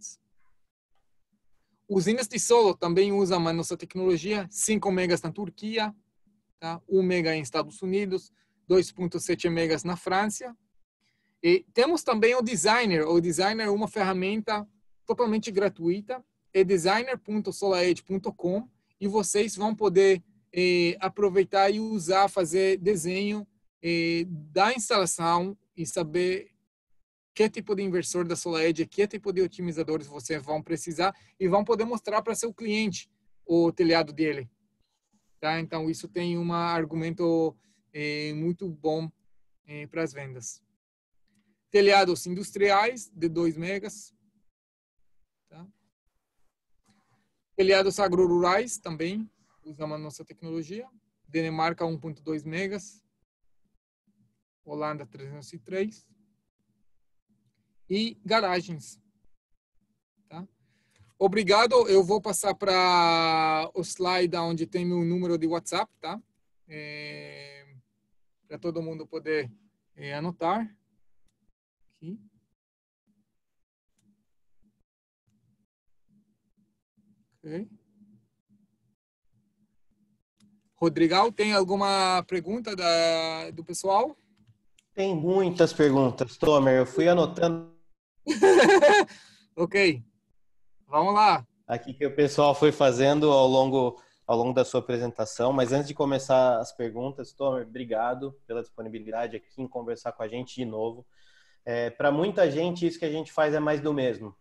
Usinas de solo também usam a nossa tecnologia, 5 megas na Turquia, tá? 1 mega em Estados Unidos, 2,7 megas na França. E temos também o Designer. O Designer é uma ferramenta totalmente gratuita, é designer.solaredge.com, e vocês vão poder aproveitar e usar, fazer desenho da instalação e saber que tipo de inversor da SolarEdge, que tipo de otimizadores vocês vão precisar e vão poder mostrar para seu cliente o telhado dele. Tá? Então, isso tem um argumento muito bom para as vendas. Telhados industriais de 2 megas. Tá? Telhados agrorurais também usamos a nossa tecnologia. Dinamarca 1,2 megas. Holanda 303. E garagens. Tá? Obrigado. Eu vou passar para o slide onde tem meu número de WhatsApp, tá? Para todo mundo poder anotar. Aqui. Okay. Rodrigão, tem alguma pergunta do pessoal? Tem muitas perguntas, Tomer. Eu fui anotando Ok. Vamos lá. aqui que o pessoal foi fazendo ao longo da sua apresentação. Mas antes de começar as perguntas, Tomer, obrigado pela disponibilidade aqui em conversar com a gente de novo. Para muita gente, isso que a gente faz é mais do mesmo.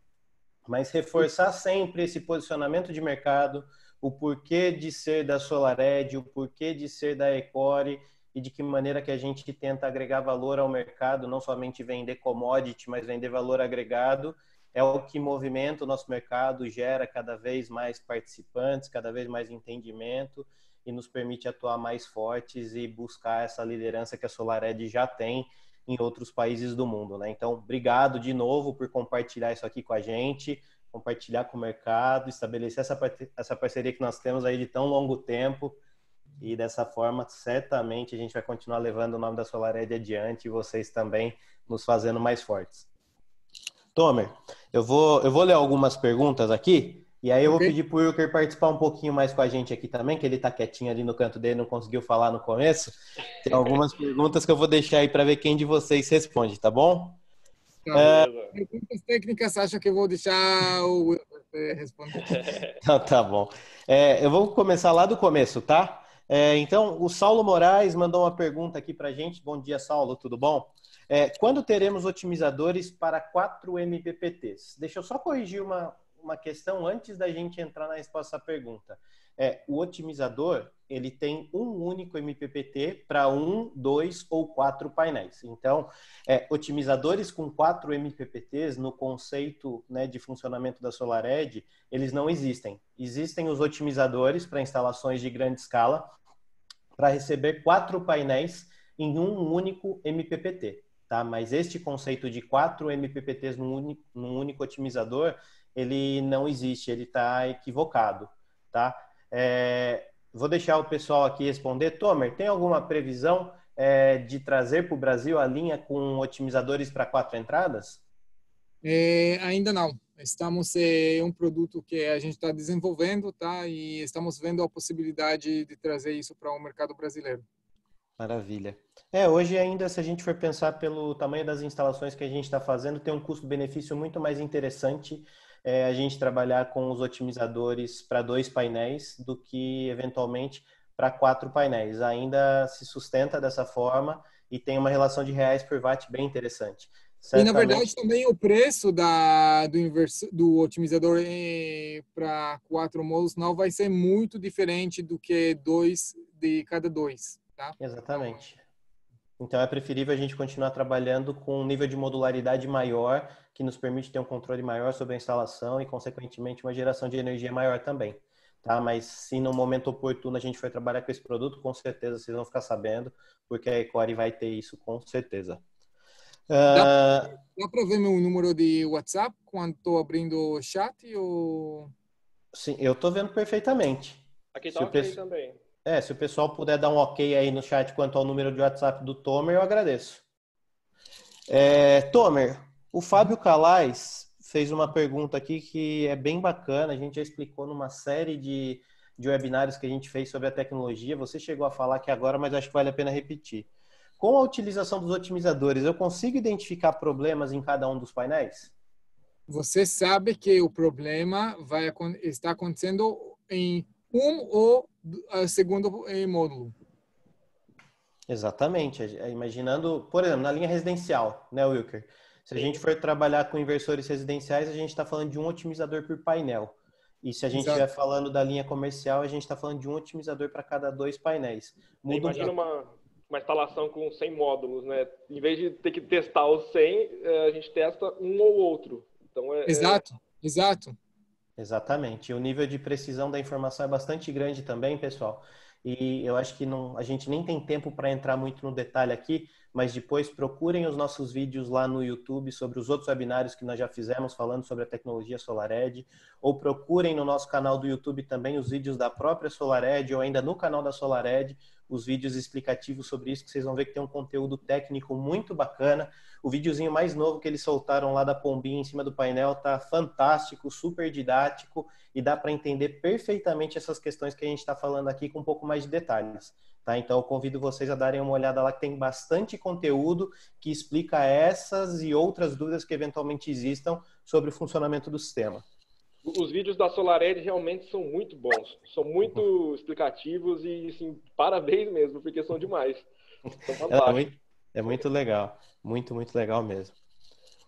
Mas reforçar sempre esse posicionamento de mercado, o porquê de ser da SolarEdge, o porquê de ser da Ecore e de que maneira que a gente tenta agregar valor ao mercado, não somente vender commodity, mas vender valor agregado, é o que movimenta o nosso mercado, gera cada vez mais participantes, cada vez mais entendimento e nos permite atuar mais fortes e buscar essa liderança que a SolarEdge já tem em outros países do mundo, né? Então, obrigado de novo por compartilhar isso aqui com a gente, compartilhar com o mercado, estabelecer essa parceria que nós temos aí de tão longo tempo, e dessa forma, certamente, a gente vai continuar levando o nome da SolarEdge adiante e vocês também nos fazendo mais fortes. Tomer, eu vou ler algumas perguntas aqui, e aí eu vou pedir para o Wilker participar um pouquinho mais com a gente aqui também, que ele está quietinho ali no canto dele, não conseguiu falar no começo. Tem algumas perguntas que eu vou deixar aí para ver quem de vocês responde, tá bom? Perguntas técnicas, acha que eu vou deixar o Wilker responder? Então, tá bom. Eu vou começar lá do começo, tá? Então, o Saulo Moraes mandou uma pergunta aqui para a gente. Bom dia, Saulo, tudo bom? Quando teremos otimizadores para 4 MPPTs? Deixa eu só corrigir uma questão antes da gente entrar na resposta à pergunta. O otimizador, ele tem um único MPPT para 1, 2 ou 4 painéis. Então, otimizadores com 4 MPPTs, no conceito, né, de funcionamento da SolarEdge, eles não existem. Existem os otimizadores para instalações de grande escala, para receber 4 painéis em um único MPPT. Tá? Mas este conceito de 4 MPPTs num único otimizador, ele não existe, ele está equivocado. Tá? Vou deixar o pessoal aqui responder. Tomer, tem alguma previsão de trazer para o Brasil a linha com otimizadores para 4 entradas? Ainda não. Estamos um produto que a gente está desenvolvendo, tá? E estamos vendo a possibilidade de trazer isso para o mercado brasileiro. Maravilha. Hoje ainda, se a gente for pensar pelo tamanho das instalações que a gente está fazendo, tem um custo-benefício muito mais interessante a gente trabalhar com os otimizadores para 2 painéis do que, eventualmente, para 4 painéis. Ainda se sustenta dessa forma e tem uma relação de reais por watt bem interessante. Certamente... E, na verdade, também o preço do otimizador para 4 módulos não vai ser muito diferente do que 2 de cada 2. Tá? Exatamente. Então é preferível a gente continuar trabalhando com um nível de modularidade maior, que nos permite ter um controle maior sobre a instalação e, consequentemente, uma geração de energia maior também. Tá? Mas se no momento oportuno a gente for trabalhar com esse produto, com certeza vocês vão ficar sabendo, porque a Ecore vai ter isso, com certeza. Dá para ver meu número de WhatsApp quando estou abrindo o chat? Ou... Sim, eu estou vendo perfeitamente. Aqui está ok também. Se o pessoal puder dar um ok aí no chat quanto ao número de WhatsApp do Tomer, eu agradeço. Tomer, o Fábio Calais fez uma pergunta aqui que é bem bacana. A gente já explicou numa série de webinários que a gente fez sobre a tecnologia. Você chegou a falar aqui agora, mas acho que vale a pena repetir. Com a utilização dos otimizadores, eu consigo identificar problemas em cada um dos painéis? Você sabe que o problema está acontecendo em ou segundo módulo. Exatamente. Imaginando, por exemplo, na linha residencial, né, Wilker? Se a gente for trabalhar com inversores residenciais, a gente está falando de um otimizador por painel. E se a gente estiver falando da linha comercial, a gente está falando de um otimizador para cada 2 painéis. Imagina uma instalação com 100 módulos, né? Em vez de ter que testar os 100, a gente testa um ou outro. Então Exato. Exatamente. E o nível de precisão da informação é bastante grande também, pessoal. E eu acho que a gente nem tem tempo para entrar muito no detalhe aqui, mas depois procurem os nossos vídeos lá no YouTube sobre os outros webinários que nós já fizemos falando sobre a tecnologia SolarEdge, ou procurem no nosso canal do YouTube também os vídeos da própria SolarEdge ou ainda no canal da SolarEdge, os vídeos explicativos sobre isso, que vocês vão ver que tem um conteúdo técnico muito bacana. O videozinho mais novo que eles soltaram lá da pombinha em cima do painel tá fantástico, super didático e dá para entender perfeitamente essas questões que a gente está falando aqui com um pouco mais de detalhes. Tá? Então eu convido vocês a darem uma olhada lá, que tem bastante conteúdo que explica essas e outras dúvidas que eventualmente existam sobre o funcionamento do sistema. Os vídeos da SolarEdge realmente são muito bons, são muito explicativos e, assim, parabéns mesmo, porque são demais. São fantásticos. É muito legal, muito legal mesmo.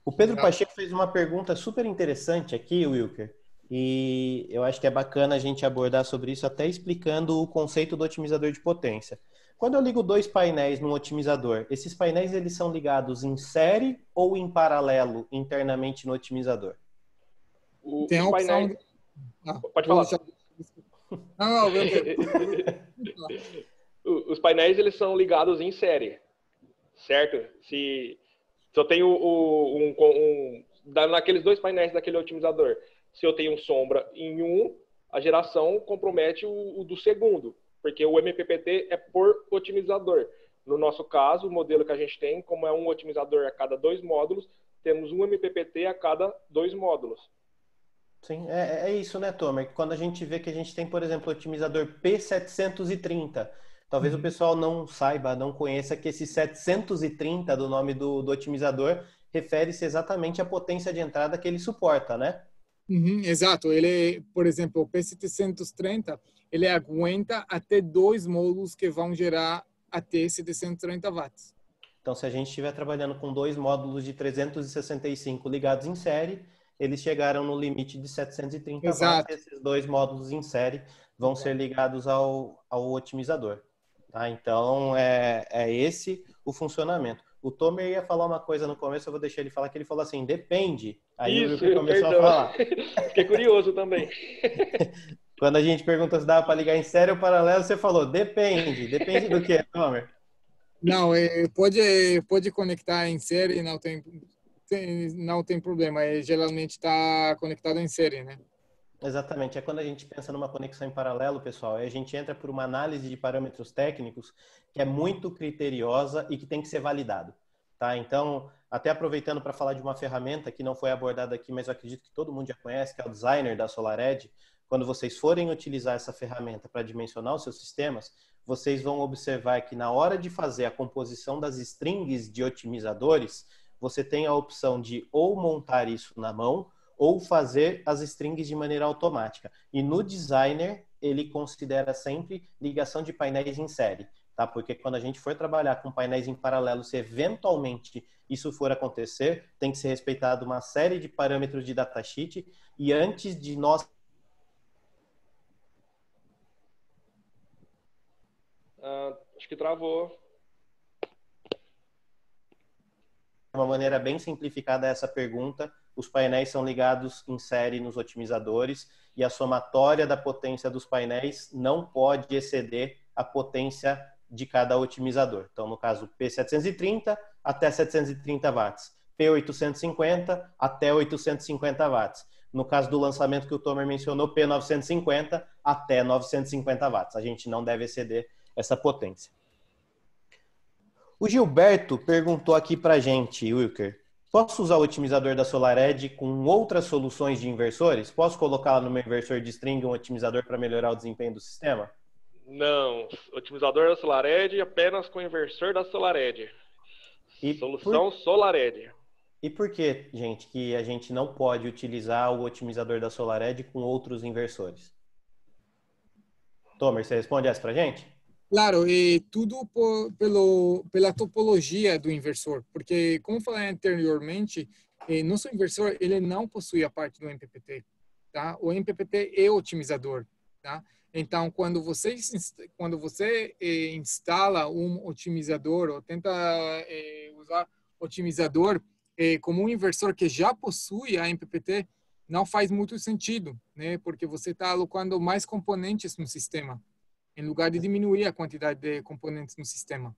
O Pedro Pacheco fez uma pergunta super interessante aqui, Wilker, e eu acho que é bacana a gente abordar sobre isso, até explicando o conceito do otimizador de potência. Quando eu ligo 2 painéis num otimizador, esses painéis eles são ligados em série ou em paralelo internamente no otimizador? Tem a opção... Pode falar. Os painéis eles são ligados em série, certo? Se eu tenho naqueles 2 painéis daquele otimizador, se eu tenho sombra em a geração compromete o do segundo, porque o MPPT é por otimizador. No nosso caso, o modelo que a gente tem, como é um otimizador a cada 2 módulos, temos um MPPT a cada 2 módulos. Sim, é isso, né, Tomer? Quando a gente vê que a gente tem, por exemplo, o otimizador P730, talvez o pessoal não saiba, não conheça que esse 730 do nome do otimizador refere-se exatamente à potência de entrada que ele suporta, né? Exato. Ele, por exemplo, o P730, ele aguenta até 2 módulos que vão gerar até 730 watts. Então, se a gente estiver trabalhando com 2 módulos de 365 ligados em série, eles chegaram no limite de 730 watts, Exato. e esses 2 módulos em série vão ser ligados ao otimizador. Tá? Então, é esse o funcionamento. O Tomer ia falar uma coisa no começo, eu vou deixar ele falar, que ele falou assim, depende. Aí o Wilker começou a falar. Fiquei curioso também. Quando a gente perguntou se dava para ligar em série ou paralelo, você falou, depende. Depende do que, Tomer? Não, pode conectar em série, não tem problema. Geralmente está conectado em série, né? Exatamente. É quando a gente pensa numa conexão em paralelo, pessoal, a gente entra por uma análise de parâmetros técnicos que é muito criteriosa e que tem que ser validado. Tá? Então, até aproveitando para falar de uma ferramenta que não foi abordada aqui, mas eu acredito que todo mundo já conhece, que é o Designer da SolarEdge. Quando vocês forem utilizar essa ferramenta para dimensionar os seus sistemas, vocês vão observar que na hora de fazer a composição das strings de otimizadores, você tem a opção de ou montar isso na mão ou fazer as strings de maneira automática. E no Designer, ele considera sempre ligação de painéis em série. Tá? Porque quando a gente for trabalhar com painéis em paralelo, se eventualmente isso for acontecer, tem que ser respeitado uma série de parâmetros de datasheet, e antes de nós... Acho que travou. De uma maneira bem simplificada essa pergunta, os painéis são ligados em série nos otimizadores e a somatória da potência dos painéis não pode exceder a potência de cada otimizador. Então, no caso, P730 até 730 watts, P850 até 850 watts. No caso do lançamento que o Tomer mencionou, P950 até 950 watts. A gente não deve exceder essa potência. O Gilberto perguntou aqui pra gente, Wilker, posso usar o otimizador da SolarEdge com outras soluções de inversores? Posso colocar no meu inversor de string um otimizador para melhorar o desempenho do sistema? Não, otimizador da SolarEdge apenas com inversor da SolarEdge. Solução SolarEdge. E por que, gente, que a gente não pode utilizar o otimizador da SolarEdge com outros inversores? Tomer, você responde essa pra gente? Claro, tudo pela topologia do inversor, porque, como falei anteriormente, nosso inversor ele não possui a parte do MPPT, tá? O MPPT é otimizador, tá? Então, quando você instala um otimizador ou tenta usar otimizador como um inversor que já possui a MPPT, não faz muito sentido, né? Porque você está alocando mais componentes no sistema, em lugar de diminuir a quantidade de componentes no sistema.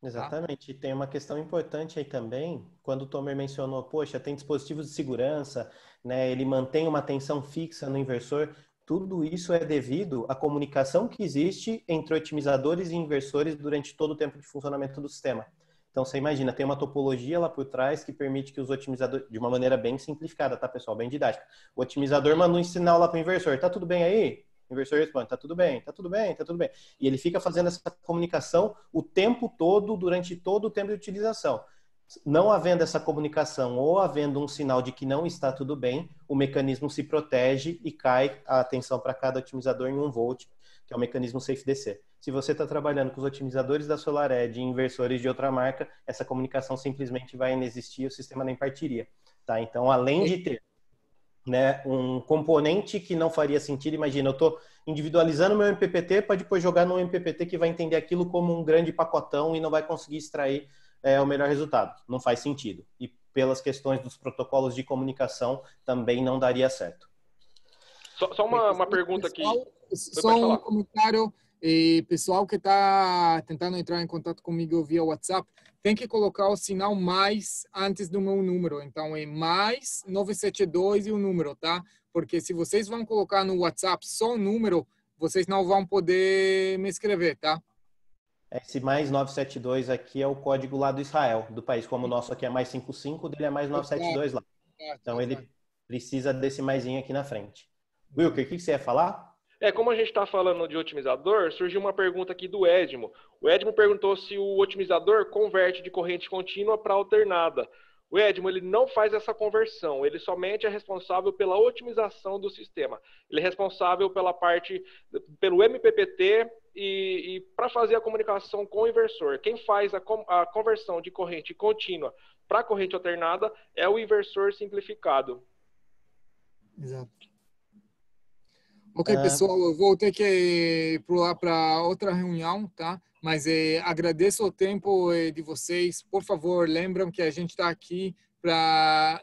Exatamente. E tem uma questão importante aí também, quando o Tomer mencionou, poxa, tem dispositivos de segurança, né? Ele mantém uma tensão fixa no inversor. Tudo isso é devido à comunicação que existe entre otimizadores e inversores durante todo o tempo de funcionamento do sistema. Então, você imagina, tem uma topologia lá por trás que permite que os otimizadores, de uma maneira bem simplificada, tá, pessoal? Bem didática. O otimizador manda um sinal lá para o inversor. Tá tudo bem aí? O inversor responde, tá tudo bem, tá tudo bem, tá tudo bem. E ele fica fazendo essa comunicação o tempo todo, durante todo o tempo de utilização. Não havendo essa comunicação ou havendo um sinal de que não está tudo bem, o mecanismo se protege e cai a tensão para cada otimizador em 1 volt, que é o mecanismo SafeDC. Se você está trabalhando com os otimizadores da SolarEdge e inversores de outra marca, essa comunicação simplesmente vai inexistir e o sistema nem partiria. Tá? Então, além de ter, né, um componente que não faria sentido, imagina, eu estou individualizando meu MPPT para depois jogar num MPPT que vai entender aquilo como um grande pacotão e não vai conseguir extrair o melhor resultado. Não faz sentido. E pelas questões dos protocolos de comunicação, também não daria certo. Só uma pergunta aqui. Só um comentário. Pessoal que está tentando entrar em contato comigo via WhatsApp, tem que colocar o sinal mais antes do meu número. Então, é mais 972 e o número, tá? Porque se vocês vão colocar no WhatsApp só o número, vocês não vão poder me escrever, tá? Esse mais 972 aqui é o código lá do Israel, do país. Como o nosso aqui é mais 55, dele é mais 972 lá. Então, ele precisa desse maisinho aqui na frente. Wilker, o que você ia falar? Como a gente está falando de otimizador, surgiu uma pergunta aqui do Edmo. O Edmo perguntou se o otimizador converte de corrente contínua para alternada. O Edmo, ele não faz essa conversão, ele somente é responsável pela otimização do sistema. Ele é responsável pelo MPPT e para fazer a comunicação com o inversor, quem faz a conversão de corrente contínua para corrente alternada é o inversor simplificado. Exato. Ok, pessoal, eu vou ter que pular para outra reunião, tá? Mas agradeço o tempo de vocês. Por favor, lembram que a gente está aqui para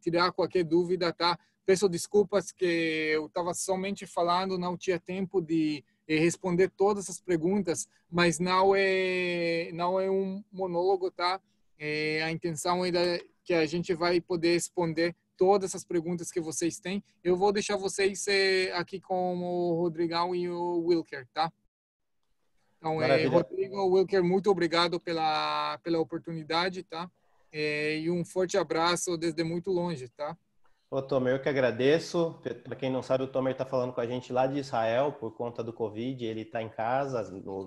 tirar qualquer dúvida, tá? Peço desculpas que eu estava somente falando, não tinha tempo de responder todas as perguntas, mas não é um monólogo, tá? A intenção é que a gente vai poder responder todas as perguntas que vocês têm. Eu vou deixar vocês aqui com o Rodrigão e o Wilker, tá? Então, Rodrigo, Wilker, muito obrigado pela oportunidade, tá? E um forte abraço desde muito longe, tá? Ô, Tomer, eu que agradeço. Para quem não sabe, o Tomer está falando com a gente lá de Israel por conta do Covid. Ele está em casa,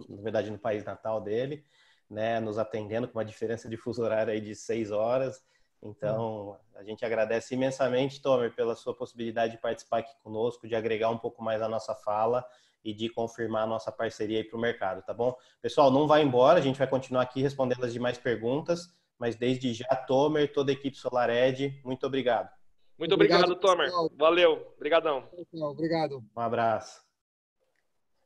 na verdade, no país natal dele, né? Nos atendendo com uma diferença de fuso horário aí de 6 horas. Então, a gente agradece imensamente, Tomer, pela sua possibilidade de participar aqui conosco, de agregar um pouco mais a nossa fala e de confirmar a nossa parceria aí para o mercado, tá bom? Pessoal, não vai embora, a gente vai continuar aqui respondendo as demais perguntas, mas desde já, Tomer, toda a equipe SolarEdge, muito obrigado. Muito obrigado, Tomer. Valeu. Obrigadão. Obrigado. Um abraço.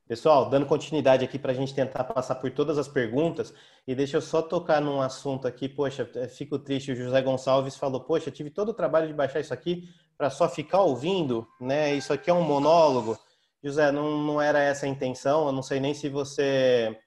Pessoal, dando continuidade aqui para a gente tentar passar por todas as perguntas, e deixa eu só tocar num assunto aqui, poxa, fico triste, o José Gonçalves falou, poxa, tive todo o trabalho de baixar isso aqui para só ficar ouvindo, né? Isso aqui é um monólogo. José, não era essa a intenção, eu não sei nem se você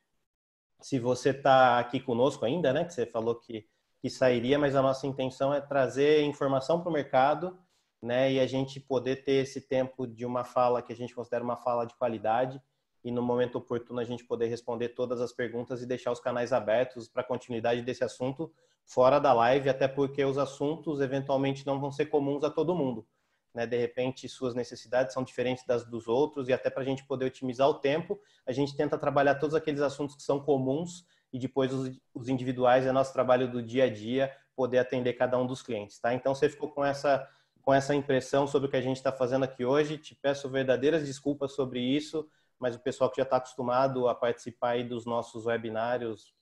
está aqui conosco ainda, né? Que você falou que sairia, mas a nossa intenção é trazer informação para o mercado, né? E a gente poder ter esse tempo de uma fala que a gente considera uma fala de qualidade e no momento oportuno a gente poder responder todas as perguntas e deixar os canais abertos para a continuidade desse assunto fora da live, até porque os assuntos eventualmente não vão ser comuns a todo mundo, né? De repente suas necessidades são diferentes das dos outros e até para a gente poder otimizar o tempo, a gente tenta trabalhar todos aqueles assuntos que são comuns e depois os individuais é nosso trabalho do dia a dia poder atender cada um dos clientes, tá? Então você ficou com essa impressão sobre o que a gente está fazendo aqui hoje, te peço verdadeiras desculpas sobre isso, mas o pessoal que já está acostumado a participar aí dos nossos webinários,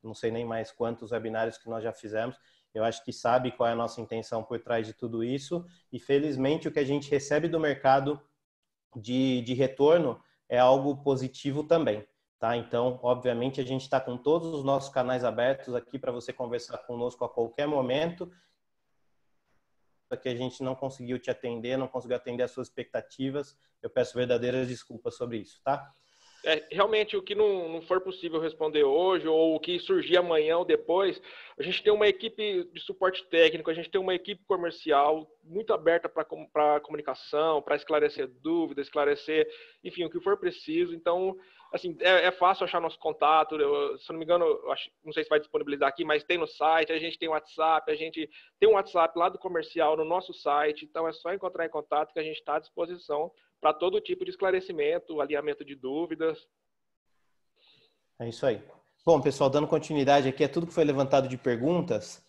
não sei nem mais quantos webinários que nós já fizemos, eu acho que sabe qual é a nossa intenção por trás de tudo isso e felizmente o que a gente recebe do mercado de retorno é algo positivo também. Tá? Então, obviamente, a gente está com todos os nossos canais abertos aqui para você conversar conosco a qualquer momento. Que a gente não conseguiu te atender, não conseguiu atender as suas expectativas, eu peço verdadeiras desculpas sobre isso, tá? Realmente, o que não for possível responder hoje, ou o que surgir amanhã ou depois, a gente tem uma equipe de suporte técnico, a gente tem uma equipe comercial muito aberta para comunicação, para esclarecer dúvidas, esclarecer, enfim, o que for preciso. Então, assim, é fácil achar nosso contato. Se eu não me engano, não sei se vai disponibilizar aqui, mas tem no site, a gente tem WhatsApp, a gente tem um WhatsApp lá do comercial no nosso site, então é só entrar em contato que a gente está à disposição para todo tipo de esclarecimento, alinhamento de dúvidas. É isso aí. Bom, pessoal, dando continuidade aqui a tudo que foi levantado de perguntas,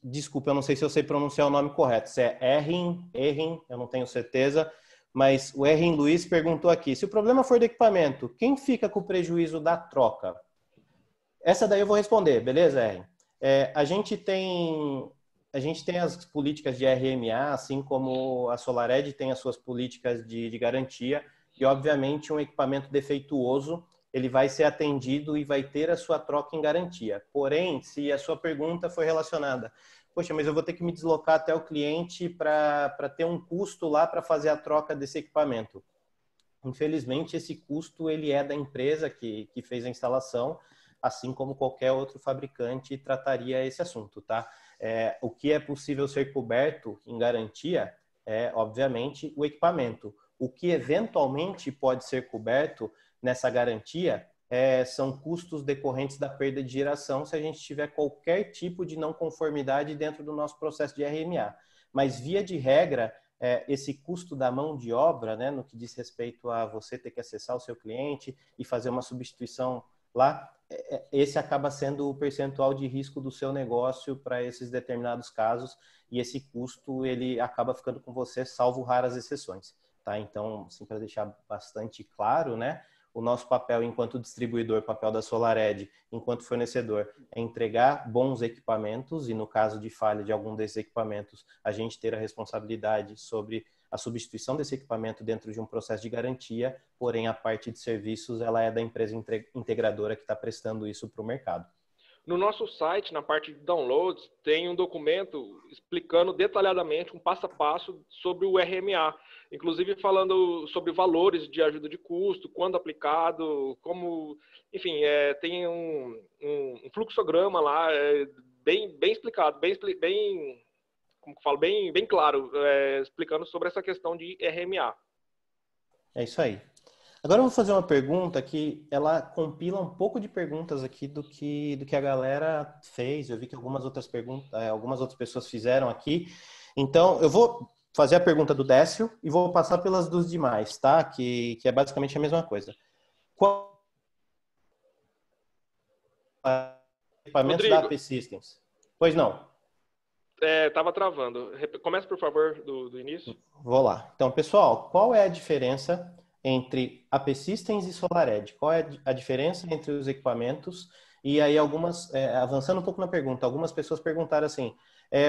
desculpa, eu não sei se eu sei pronunciar o nome correto, se é Errin, eu não tenho certeza, mas o Errin Luiz perguntou aqui, se o problema for do equipamento, quem fica com o prejuízo da troca? Essa daí eu vou responder, beleza, Errin? A gente tem as políticas de RMA, assim como a SolarEdge tem as suas políticas de garantia, e obviamente um equipamento defeituoso, ele vai ser atendido e vai ter a sua troca em garantia. Porém, se a sua pergunta foi relacionada, poxa, mas eu vou ter que me deslocar até o cliente para ter um custo lá para fazer a troca desse equipamento. Infelizmente, esse custo ele é da empresa que fez a instalação, assim como qualquer outro fabricante trataria esse assunto, tá? O que é possível ser coberto em garantia é, obviamente, o equipamento. O que eventualmente pode ser coberto nessa garantia são custos decorrentes da perda de geração se a gente tiver qualquer tipo de não conformidade dentro do nosso processo de RMA. Mas, via de regra, esse custo da mão de obra, né, no que diz respeito a você ter que acessar o seu cliente e fazer uma substituição lá, esse acaba sendo o percentual de risco do seu negócio para esses determinados casos e esse custo ele acaba ficando com você, salvo raras exceções, tá? Então, assim, para deixar bastante claro, né, o nosso papel enquanto distribuidor, papel da SolarEdge, enquanto fornecedor, é entregar bons equipamentos e, no caso de falha de algum desses equipamentos, a gente ter a responsabilidade sobre a substituição desse equipamento dentro de um processo de garantia, porém a parte de serviços ela é da empresa integradora que está prestando isso para o mercado. No nosso site, na parte de downloads, tem um documento explicando detalhadamente um passo a passo sobre o RMA, inclusive falando sobre valores de ajuda de custo, quando aplicado, como, enfim, tem um fluxograma lá, bem explicado, como que eu falo, bem claro, explicando sobre essa questão de RMA. É isso aí. Agora eu vou fazer uma pergunta que ela compila um pouco de perguntas aqui do que a galera fez. Eu vi que algumas outras pessoas fizeram aqui. Então, eu vou fazer a pergunta do Décio e vou passar pelas dos demais, tá? Que é basicamente a mesma coisa. Qual equipamentos da Rodrigo, AP Systems? Pois não. Tava travando. Começa, por favor, do início. Vou lá. Então, pessoal, qual é a diferença entre AP Systems e SolarEdge? Qual é a diferença entre os equipamentos? E aí, avançando um pouco na pergunta, algumas pessoas perguntaram assim,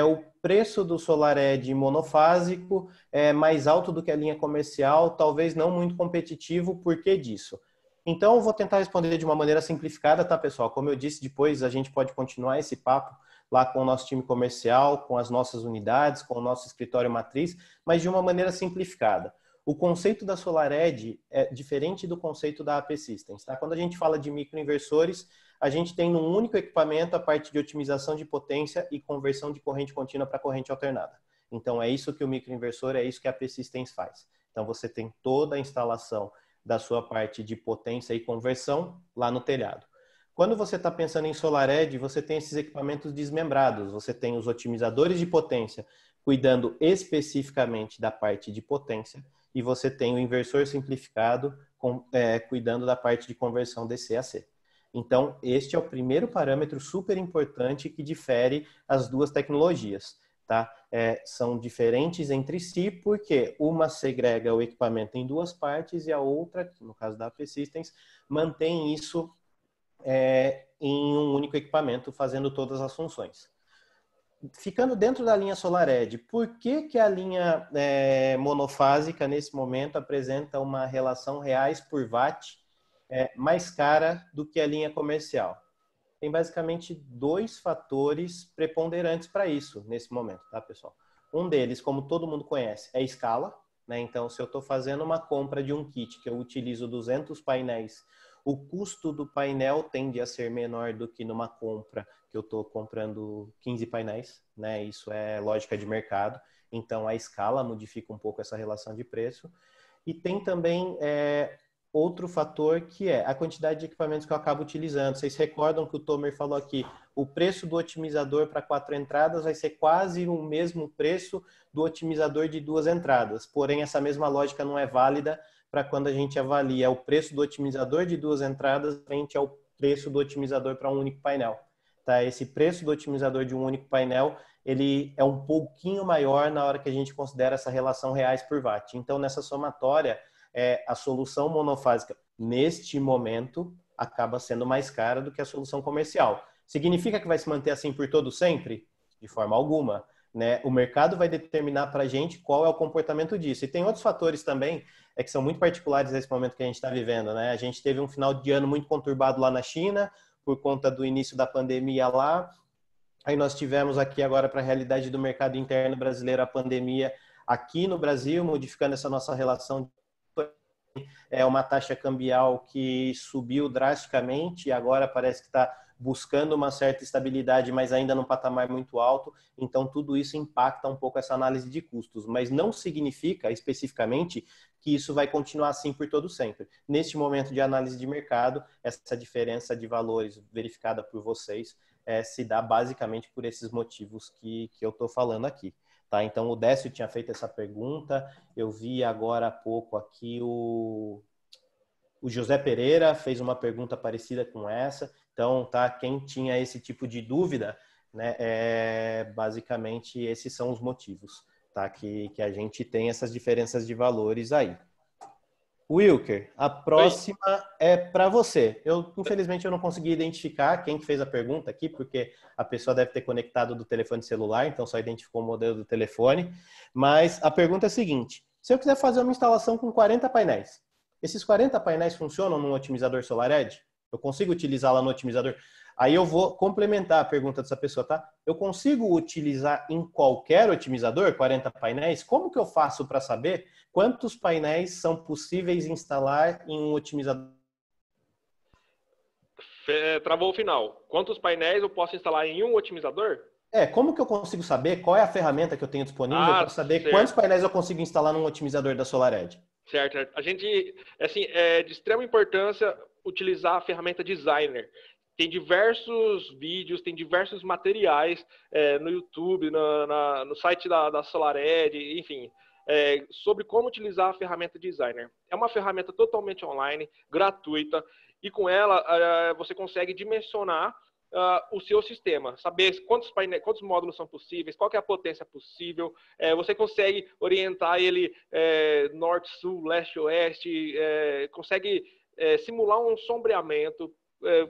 o preço do SolarEdge monofásico é mais alto do que a linha comercial, talvez não muito competitivo, por que disso? Então, eu vou tentar responder de uma maneira simplificada, tá, pessoal? Como eu disse, depois a gente pode continuar esse papo lá com o nosso time comercial, com as nossas unidades, com o nosso escritório matriz, mas de uma maneira simplificada. O conceito da SolarEdge é diferente do conceito da AP Systems. Tá? Quando a gente fala de microinversores, a gente tem num único equipamento a parte de otimização de potência e conversão de corrente contínua para corrente alternada. Então, é isso que o microinversor, é isso que a AP Systems faz. Então, você tem toda a instalação da sua parte de potência e conversão lá no telhado. Quando você está pensando em SolarEdge, você tem esses equipamentos desmembrados. Você tem os otimizadores de potência cuidando especificamente da parte de potência e você tem o inversor simplificado cuidando da parte de conversão DC a C. Então, este é o primeiro parâmetro super importante que difere as duas tecnologias. Tá? São diferentes entre si porque uma segrega o equipamento em duas partes e a outra, no caso da AP Systems, mantém isso em um único equipamento, fazendo todas as funções. Ficando dentro da linha SolarEdge, por que a linha monofásica, nesse momento, apresenta uma relação reais por watt mais cara do que a linha comercial? Tem basicamente dois fatores preponderantes para isso, nesse momento, tá, pessoal? Um deles, como todo mundo conhece, é escala, né? Então, se eu estou fazendo uma compra de um kit que eu utilizo 200 painéis, o custo do painel tende a ser menor do que numa compra que eu estou comprando 15 painéis, né? Isso é lógica de mercado. Então, a escala modifica um pouco essa relação de preço. E tem também outro fator que é a quantidade de equipamentos que eu acabo utilizando. Vocês recordam que o Tomer falou aqui, o preço do otimizador para 4 entradas vai ser quase o mesmo preço do otimizador de 2 entradas. Porém, essa mesma lógica não é válida para quando a gente avalia o preço do otimizador de 2 entradas frente ao preço do otimizador para um único painel. Tá? Esse preço do otimizador de um único painel, ele é um pouquinho maior na hora que a gente considera essa relação reais por watt. Então, nessa somatória, a solução monofásica, neste momento, acaba sendo mais cara do que a solução comercial. Significa que vai se manter assim por todo sempre? De forma alguma. Né? O mercado vai determinar para a gente qual é o comportamento disso. E tem outros fatores também que são muito particulares nesse momento que a gente está vivendo. Né? A gente teve um final de ano muito conturbado lá na China, por conta do início da pandemia lá. Aí nós tivemos aqui agora para a realidade do mercado interno brasileiro a pandemia aqui no Brasil, modificando essa nossa relação. Uma taxa cambial que subiu drasticamente e agora parece que está buscando uma certa estabilidade, mas ainda num patamar muito alto. Então, tudo isso impacta um pouco essa análise de custos, mas não significa especificamente que isso vai continuar assim por todo sempre. Neste momento de análise de mercado, essa diferença de valores verificada por vocês se dá basicamente por esses motivos que eu estou falando aqui. Tá? Então, o Décio tinha feito essa pergunta, eu vi agora há pouco aqui o José Pereira fez uma pergunta parecida com essa. Então, tá, quem tinha esse tipo de dúvida, né, basicamente esses são os motivos, tá, que a gente tem essas diferenças de valores aí. Wilker, a próxima é para você. Infelizmente, eu não consegui identificar quem que fez a pergunta aqui, porque a pessoa deve ter conectado do telefone celular, então só identificou o modelo do telefone. Mas a pergunta é a seguinte: se eu quiser fazer uma instalação com 40 painéis, esses 40 painéis funcionam num otimizador SolarEdge? Eu consigo utilizá-la no otimizador? Aí eu vou complementar a pergunta dessa pessoa, tá? Eu consigo utilizar em qualquer otimizador 40 painéis? Como que eu faço para saber quantos painéis são possíveis instalar em um otimizador? Travou o final. Quantos painéis eu posso instalar em um otimizador? Como que eu consigo saber qual é a ferramenta que eu tenho disponível para saber quantos painéis eu consigo instalar num otimizador da SolarEdge? Certo. A gente, assim, é de extrema importância utilizar a ferramenta Designer. Tem diversos vídeos, tem diversos materiais no YouTube, no site da SolarEdge, enfim, sobre como utilizar a ferramenta Designer. É uma ferramenta totalmente online, gratuita, e com ela você consegue dimensionar o seu sistema, saber quantos módulos são possíveis, qual que é a potência possível, você consegue orientar ele norte, sul, leste, oeste, consegue simular um sombreamento,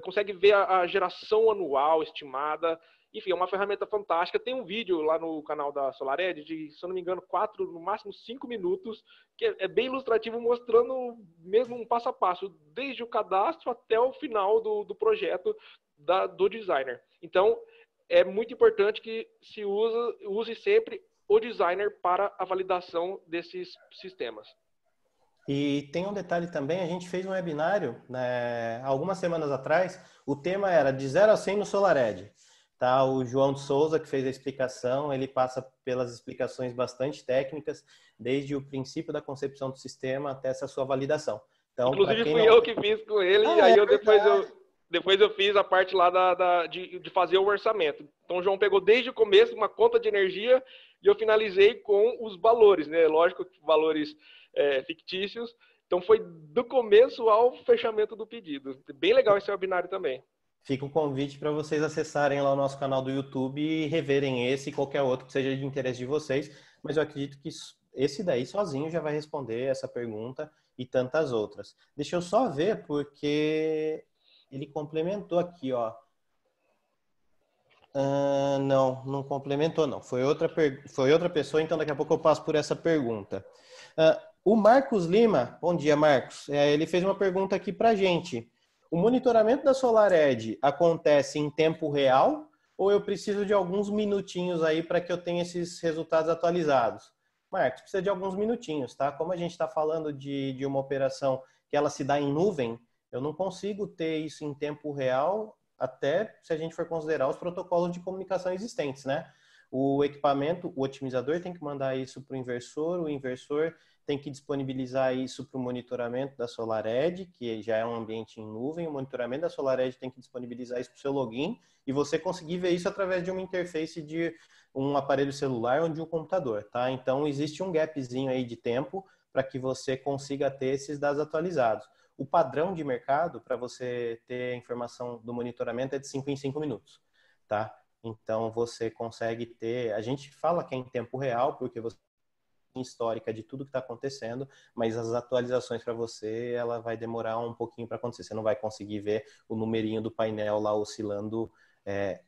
consegue ver a geração anual estimada. Enfim, é uma ferramenta fantástica. Tem um vídeo lá no canal da SolarEdge de, se eu não me engano, 4, no máximo 5 minutos, que é bem ilustrativo, mostrando mesmo um passo a passo, desde o cadastro até o final do projeto do designer. Então, é muito importante que se use sempre o designer para a validação desses sistemas. E tem um detalhe também, a gente fez um webinário, né, algumas semanas atrás, o tema era de 0 a 100 no SolarEdge. Tá? O João de Souza, que fez a explicação, ele passa pelas explicações bastante técnicas, desde o princípio da concepção do sistema até essa sua validação. Então, inclusive fui eu que fiz com ele, e aí depois eu fiz a parte lá de fazer o orçamento. Então o João pegou desde o começo uma conta de energia e eu finalizei com os valores, né? Lógico, valores fictícios. Então foi do começo ao fechamento do pedido. Bem legal esse webinário também. Fica o convite para vocês acessarem lá o nosso canal do YouTube e reverem esse e qualquer outro que seja de interesse de vocês. Mas eu acredito que esse daí sozinho já vai responder essa pergunta e tantas outras. Deixa eu só ver, porque ele complementou aqui, ó. Não complementou, não. Foi outra pessoa, então daqui a pouco eu passo por essa pergunta. O Marcos Lima, bom dia, Marcos. Ele fez uma pergunta aqui para a gente. O monitoramento da SolarEdge acontece em tempo real ou eu preciso de alguns minutinhos aí para que eu tenha esses resultados atualizados? Marcos, precisa de alguns minutinhos, tá? Como a gente está falando de uma operação que ela se dá em nuvem, eu não consigo ter isso em tempo real, até se a gente for considerar os protocolos de comunicação existentes, né? O equipamento, o otimizador tem que mandar isso para o inversor tem que disponibilizar isso para o monitoramento da SolarEdge, que já é um ambiente em nuvem, o monitoramento da SolarEdge tem que disponibilizar isso para o seu login e você conseguir ver isso através de uma interface de um aparelho celular ou de um computador, tá? Então, existe um gapzinho aí de tempo para que você consiga ter esses dados atualizados. O padrão de mercado para você ter a informação do monitoramento é de 5 em 5 minutos, tá? Então, você consegue ter... A gente fala que é em tempo real, porque você histórica de tudo que está acontecendo, mas as atualizações para você, ela vai demorar um pouquinho para acontecer. Você não vai conseguir ver o numerinho do painel lá oscilando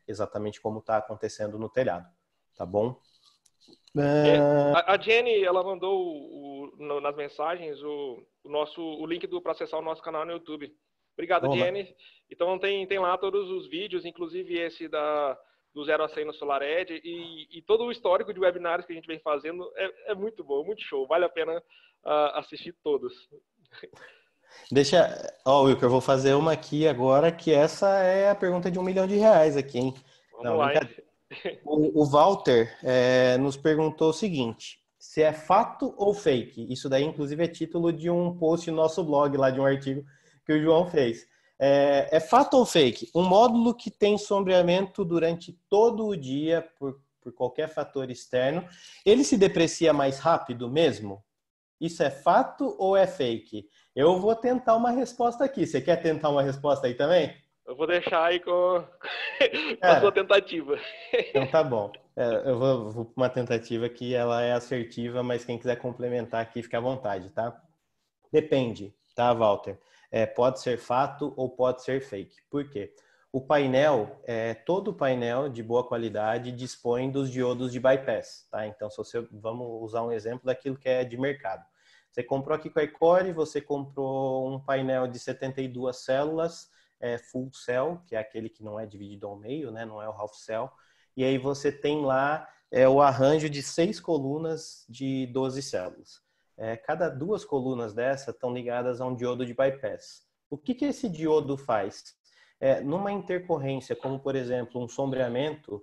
exatamente como está acontecendo no telhado, tá bom? A Jenny, ela mandou nas mensagens o link para acessar o nosso canal no YouTube. Obrigado, Jenny. Então tem lá todos os vídeos, inclusive esse do 0 a 100 no SolarEdge e todo o histórico de webinários que a gente vem fazendo é muito bom, muito show. Vale a pena assistir todos. Wilker, eu vou fazer uma aqui agora, que essa é a pergunta de R$1 milhão aqui, hein? Vamos lá, hein? O Walter nos perguntou o seguinte, se é fato ou fake? Isso daí, inclusive, é título de um post no nosso blog, lá de um artigo que o João fez. É fato ou fake? Um módulo que tem sombreamento durante todo o dia por qualquer fator externo, ele se deprecia mais rápido mesmo? Isso é fato ou é fake? Eu vou tentar uma resposta aqui. Você quer tentar uma resposta aí também? Eu vou deixar aí com a sua tentativa. Então tá bom. Eu vou para uma tentativa que ela é assertiva, mas quem quiser complementar aqui, fica à vontade, tá? Depende, tá, Walter? Pode ser fato ou pode ser fake. Por quê? O painel, todo painel de boa qualidade dispõe dos diodos de bypass, tá? Então, vamos usar um exemplo daquilo que é de mercado. Você comprou aqui com a iCore, você comprou um painel de 72 células, full cell, que é aquele que não é dividido ao meio, né? Não é o half cell. E aí você tem lá o arranjo de 6 colunas de 12 células. Cada 2 colunas dessa estão ligadas a um diodo de bypass. O que esse diodo faz? Numa intercorrência, como por exemplo um sombreamento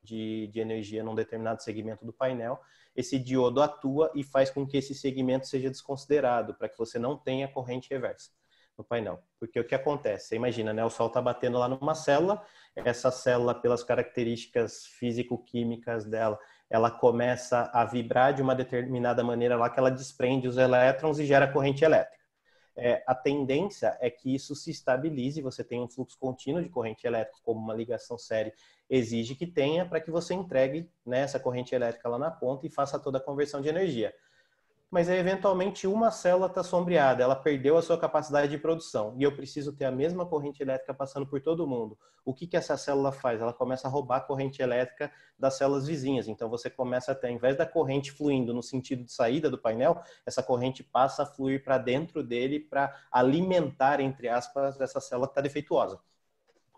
de energia num determinado segmento do painel, esse diodo atua e faz com que esse segmento seja desconsiderado, para que você não tenha corrente reversa no painel. Porque o que acontece? Você imagina, né? O sol está batendo lá numa célula, essa célula, pelas características físico-químicas dela, ela começa a vibrar de uma determinada maneira lá que ela desprende os elétrons e gera corrente elétrica. A tendência é que isso se estabilize, você tenha um fluxo contínuo de corrente elétrica, como uma ligação série exige que tenha, para que você entregue, né, essa corrente elétrica lá na ponta e faça toda a conversão de energia. Mas aí, eventualmente, uma célula está sombreada, ela perdeu a sua capacidade de produção, e eu preciso ter a mesma corrente elétrica passando por todo mundo. O que essa célula faz? Ela começa a roubar a corrente elétrica das células vizinhas. Então, você começa a ter, ao invés da corrente fluindo no sentido de saída do painel, essa corrente passa a fluir para dentro dele para alimentar, entre aspas, essa célula que está defeituosa.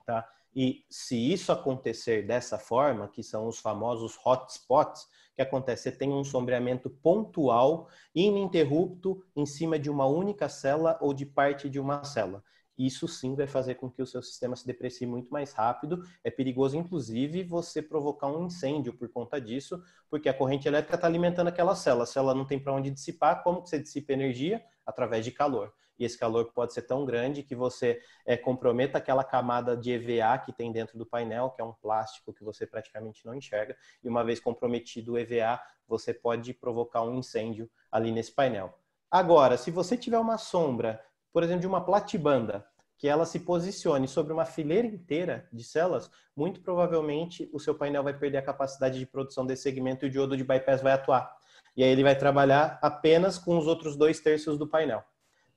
Tá? E se isso acontecer dessa forma, que são os famosos hotspots, o que acontece? Você tem um sombreamento pontual, ininterrupto, em cima de uma única célula ou de parte de uma célula. Isso sim vai fazer com que o seu sistema se deprecie muito mais rápido. É perigoso, inclusive, você provocar um incêndio por conta disso, porque a corrente elétrica está alimentando aquela célula. A célula não tem para onde dissipar. Como que você dissipa energia? Através de calor. E esse calor pode ser tão grande que você comprometa aquela camada de EVA que tem dentro do painel, que é um plástico que você praticamente não enxerga, e uma vez comprometido o EVA, você pode provocar um incêndio ali nesse painel. Agora, se você tiver uma sombra, por exemplo, de uma platibanda, que ela se posicione sobre uma fileira inteira de células, muito provavelmente o seu painel vai perder a capacidade de produção desse segmento e o diodo de bypass vai atuar. E aí ele vai trabalhar apenas com os outros 2/3 do painel.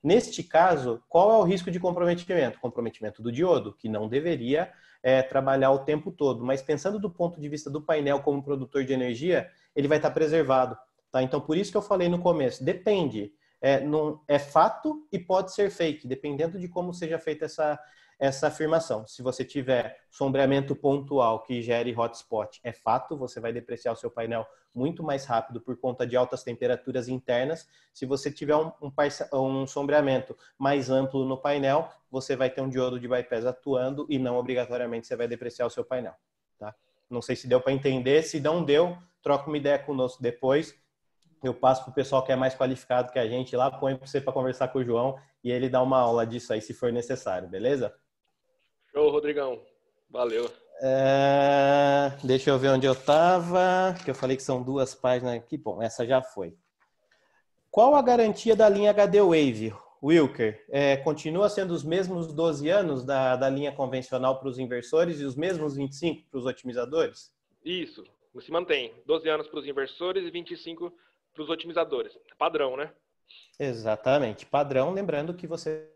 Neste caso, qual é o risco de comprometimento? Comprometimento do diodo, que não deveria trabalhar o tempo todo. Mas pensando do ponto de vista do painel como produtor de energia, ele vai estar preservado. Tá? Então, por isso que eu falei no começo, depende. É fato e pode ser fake, dependendo de como seja feita essa afirmação. Se você tiver sombreamento pontual que gere hotspot, é fato, você vai depreciar o seu painel muito mais rápido por conta de altas temperaturas internas. Se você tiver um sombreamento mais amplo no painel, você vai ter um diodo de bypass atuando e não obrigatoriamente você vai depreciar o seu painel. Tá? Não sei se deu para entender, se não deu, troca uma ideia conosco depois. Eu passo para o pessoal que é mais qualificado que a gente lá, põe para você para conversar com o João e ele dá uma aula disso aí se for necessário, beleza? Show, Rodrigão. Valeu. Deixa eu ver onde eu estava, que eu falei que são 2 páginas aqui. Bom, essa já foi. Qual a garantia da linha HD Wave, Wilker? Continua sendo os mesmos 12 anos da linha convencional para os inversores e os mesmos 25 para os otimizadores? Isso, se mantém. 12 anos para os inversores e 25 para os otimizadores. Padrão, né? Exatamente, padrão. Lembrando que você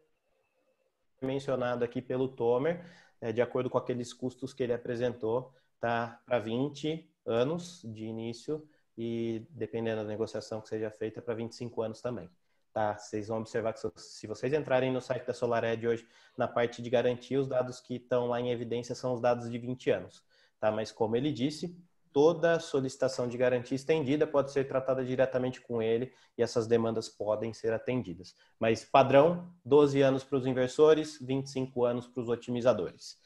mencionado aqui pelo Tomer, de acordo com aqueles custos que ele apresentou, tá para 20 anos de início e, dependendo da negociação que seja feita, para 25 anos também. Tá? Vocês vão observar que se vocês entrarem no site da SolarEdge hoje, na parte de garantia, os dados que estão lá em evidência são os dados de 20 anos. Tá? Mas, como ele disse, toda solicitação de garantia estendida pode ser tratada diretamente com ele e essas demandas podem ser atendidas. Mas padrão, 12 anos para os inversores, 25 anos para os otimizadores.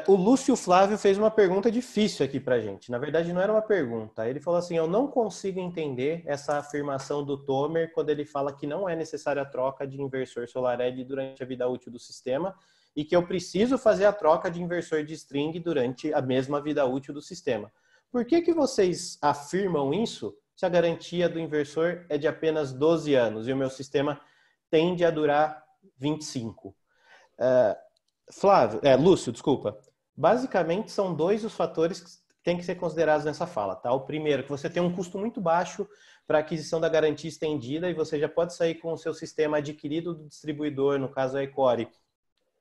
O Lúcio Flávio fez uma pergunta difícil aqui para a gente. Na verdade, não era uma pergunta. Ele falou assim, eu não consigo entender essa afirmação do Tomer quando ele fala que não é necessária a troca de inversor SolarEdge durante a vida útil do sistema e que eu preciso fazer a troca de inversor de string durante a mesma vida útil do sistema. Por que vocês afirmam isso se a garantia do inversor é de apenas 12 anos e o meu sistema tende a durar 25? Lúcio, desculpa. Basicamente, são 2 os fatores tem que ser considerados nessa fala, tá? O primeiro, que você tem um custo muito baixo para aquisição da garantia estendida e você já pode sair com o seu sistema adquirido do distribuidor, no caso a Ecore,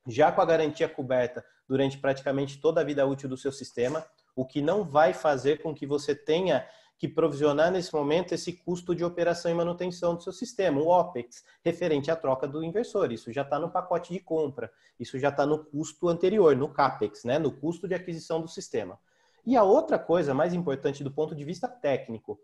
já com a garantia coberta durante praticamente toda a vida útil do seu sistema, o que não vai fazer com que você tenha que provisionar nesse momento esse custo de operação e manutenção do seu sistema, o OPEX, referente à troca do inversor. Isso já está no pacote de compra, isso já está no custo anterior, no CAPEX, né? No custo de aquisição do sistema. E a outra coisa mais importante do ponto de vista técnico,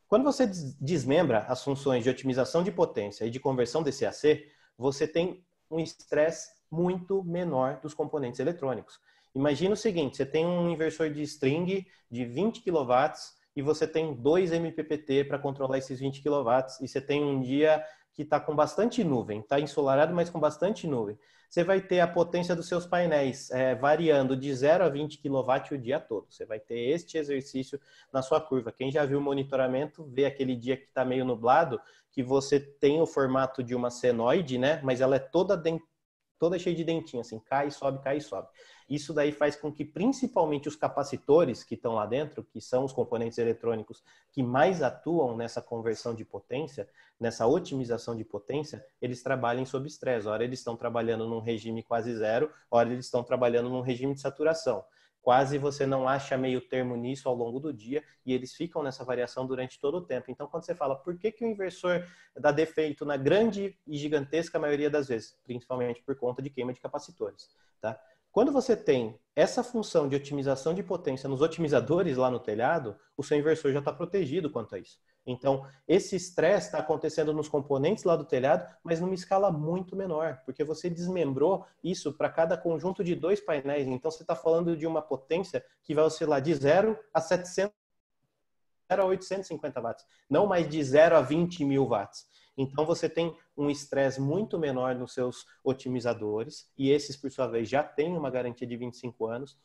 quando você desmembra as funções de otimização de potência e de conversão DCAC, você tem um estresse muito menor dos componentes eletrônicos. Imagina o seguinte, você tem um inversor de string de 20 kW e você tem 2 MPPT para controlar esses 20 kW e você tem um dia que está com bastante nuvem, está ensolarado, mas com bastante nuvem. Você vai ter a potência dos seus painéis variando de 0 a 20 kW o dia todo. Você vai ter este exercício na sua curva. Quem já viu o monitoramento, vê aquele dia que está meio nublado, que você tem o formato de uma senoide, né? Mas ela é toda cheia de dentinho, assim, cai e sobe, cai e sobe. Isso daí faz com que, principalmente, os capacitores que estão lá dentro, que são os componentes eletrônicos que mais atuam nessa conversão de potência, nessa otimização de potência, eles trabalhem sob estresse. Ora, eles estão trabalhando num regime quase zero, ora, eles estão trabalhando num regime de saturação. Quase você não acha meio termo nisso ao longo do dia e eles ficam nessa variação durante todo o tempo. Então, quando você fala por que o inversor dá defeito na grande e gigantesca maioria das vezes, principalmente por conta de queima de capacitores, tá? Quando você tem essa função de otimização de potência nos otimizadores lá no telhado, o seu inversor já está protegido quanto a isso. Então, esse estresse está acontecendo nos componentes lá do telhado, mas numa escala muito menor, porque você desmembrou isso para cada conjunto de 2 painéis. Então, você está falando de uma potência que vai oscilar de 0 a 700, 0 a 850 watts, não mais de 0 a 20 mil watts. Então, você tem um estresse muito menor nos seus otimizadores, e esses, por sua vez, já têm uma garantia de 25 anos,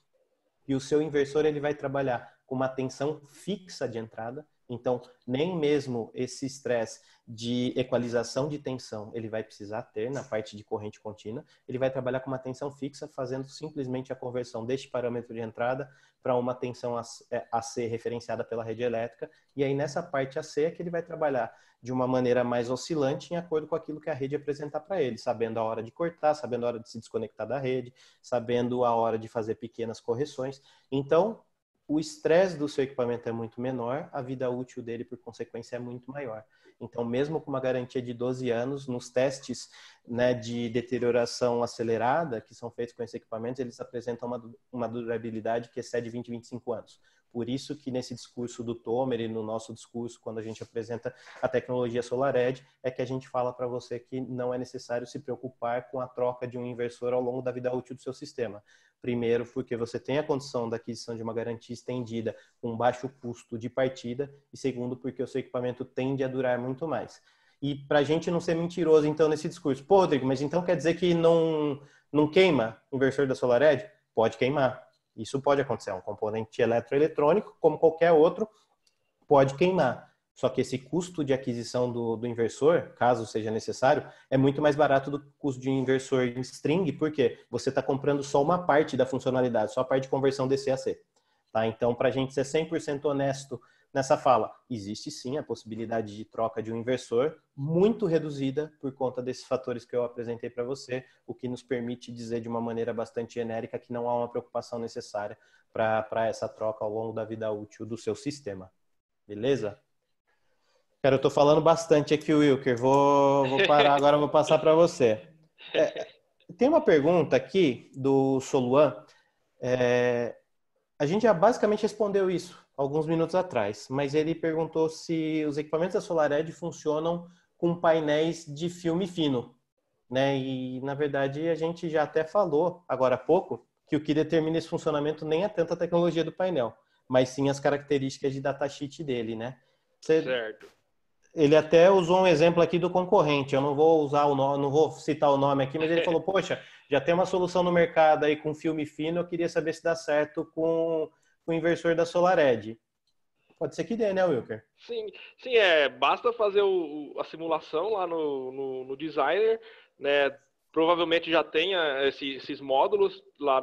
e o seu inversor ele vai trabalhar com uma tensão fixa de entrada, então, nem mesmo esse estresse de equalização de tensão ele vai precisar ter na parte de corrente contínua, ele vai trabalhar com uma tensão fixa, fazendo simplesmente a conversão deste parâmetro de entrada para uma tensão AC referenciada pela rede elétrica, e aí nessa parte AC é que ele vai trabalhar de uma maneira mais oscilante em acordo com aquilo que a rede apresentar para ele, sabendo a hora de cortar, sabendo a hora de se desconectar da rede, sabendo a hora de fazer pequenas correções. Então, o estresse do seu equipamento é muito menor, a vida útil dele, por consequência, é muito maior. Então, mesmo com uma garantia de 12 anos, nos testes, né, de deterioração acelerada que são feitos com esses equipamentos, eles apresentam uma durabilidade que excede 20, 25 anos. Por isso que nesse discurso do Tomer e no nosso discurso, quando a gente apresenta a tecnologia SolarEdge, é que a gente fala para você que não é necessário se preocupar com a troca de um inversor ao longo da vida útil do seu sistema. Primeiro, porque você tem a condição da aquisição de uma garantia estendida com baixo custo de partida, e segundo, porque o seu equipamento tende a durar muito mais. E para a gente não ser mentiroso, então, nesse discurso, pô, Rodrigo, mas então quer dizer que não queima o inversor da SolarEdge? Pode queimar. Isso pode acontecer, é um componente eletroeletrônico, como qualquer outro, pode queimar. Só que esse custo de aquisição do inversor, caso seja necessário, é muito mais barato do custo de inversor em string, porque você está comprando só uma parte da funcionalidade, só a parte de conversão DC-AC. Tá? Então, para a gente ser 100% honesto nessa fala, existe sim a possibilidade de troca de um inversor, muito reduzida por conta desses fatores que eu apresentei para você, o que nos permite dizer de uma maneira bastante genérica que não há uma preocupação necessária para essa troca ao longo da vida útil do seu sistema. Beleza? Cara, eu tô falando bastante aqui, Wilker. Vou parar agora, vou passar para você. Tem uma pergunta aqui do Soluan. A gente já basicamente respondeu isso alguns minutos atrás, mas ele perguntou se os equipamentos da SolarEdge funcionam com painéis de filme fino, né? E, na verdade, a gente já até falou agora há pouco que o que determina esse funcionamento nem é tanto a tecnologia do painel, mas sim as características de datasheet dele, né? Certo. Ele até usou um exemplo aqui do concorrente. Eu não vou usar o nome, não vou citar o nome aqui, mas ele falou: poxa, já tem uma solução no mercado aí com filme fino, eu queria saber se dá certo com o inversor da SolarEdge. Pode ser que dê, né, Wilker? Sim, basta fazer a simulação lá no Designer, né? Provavelmente já tenha esses módulos lá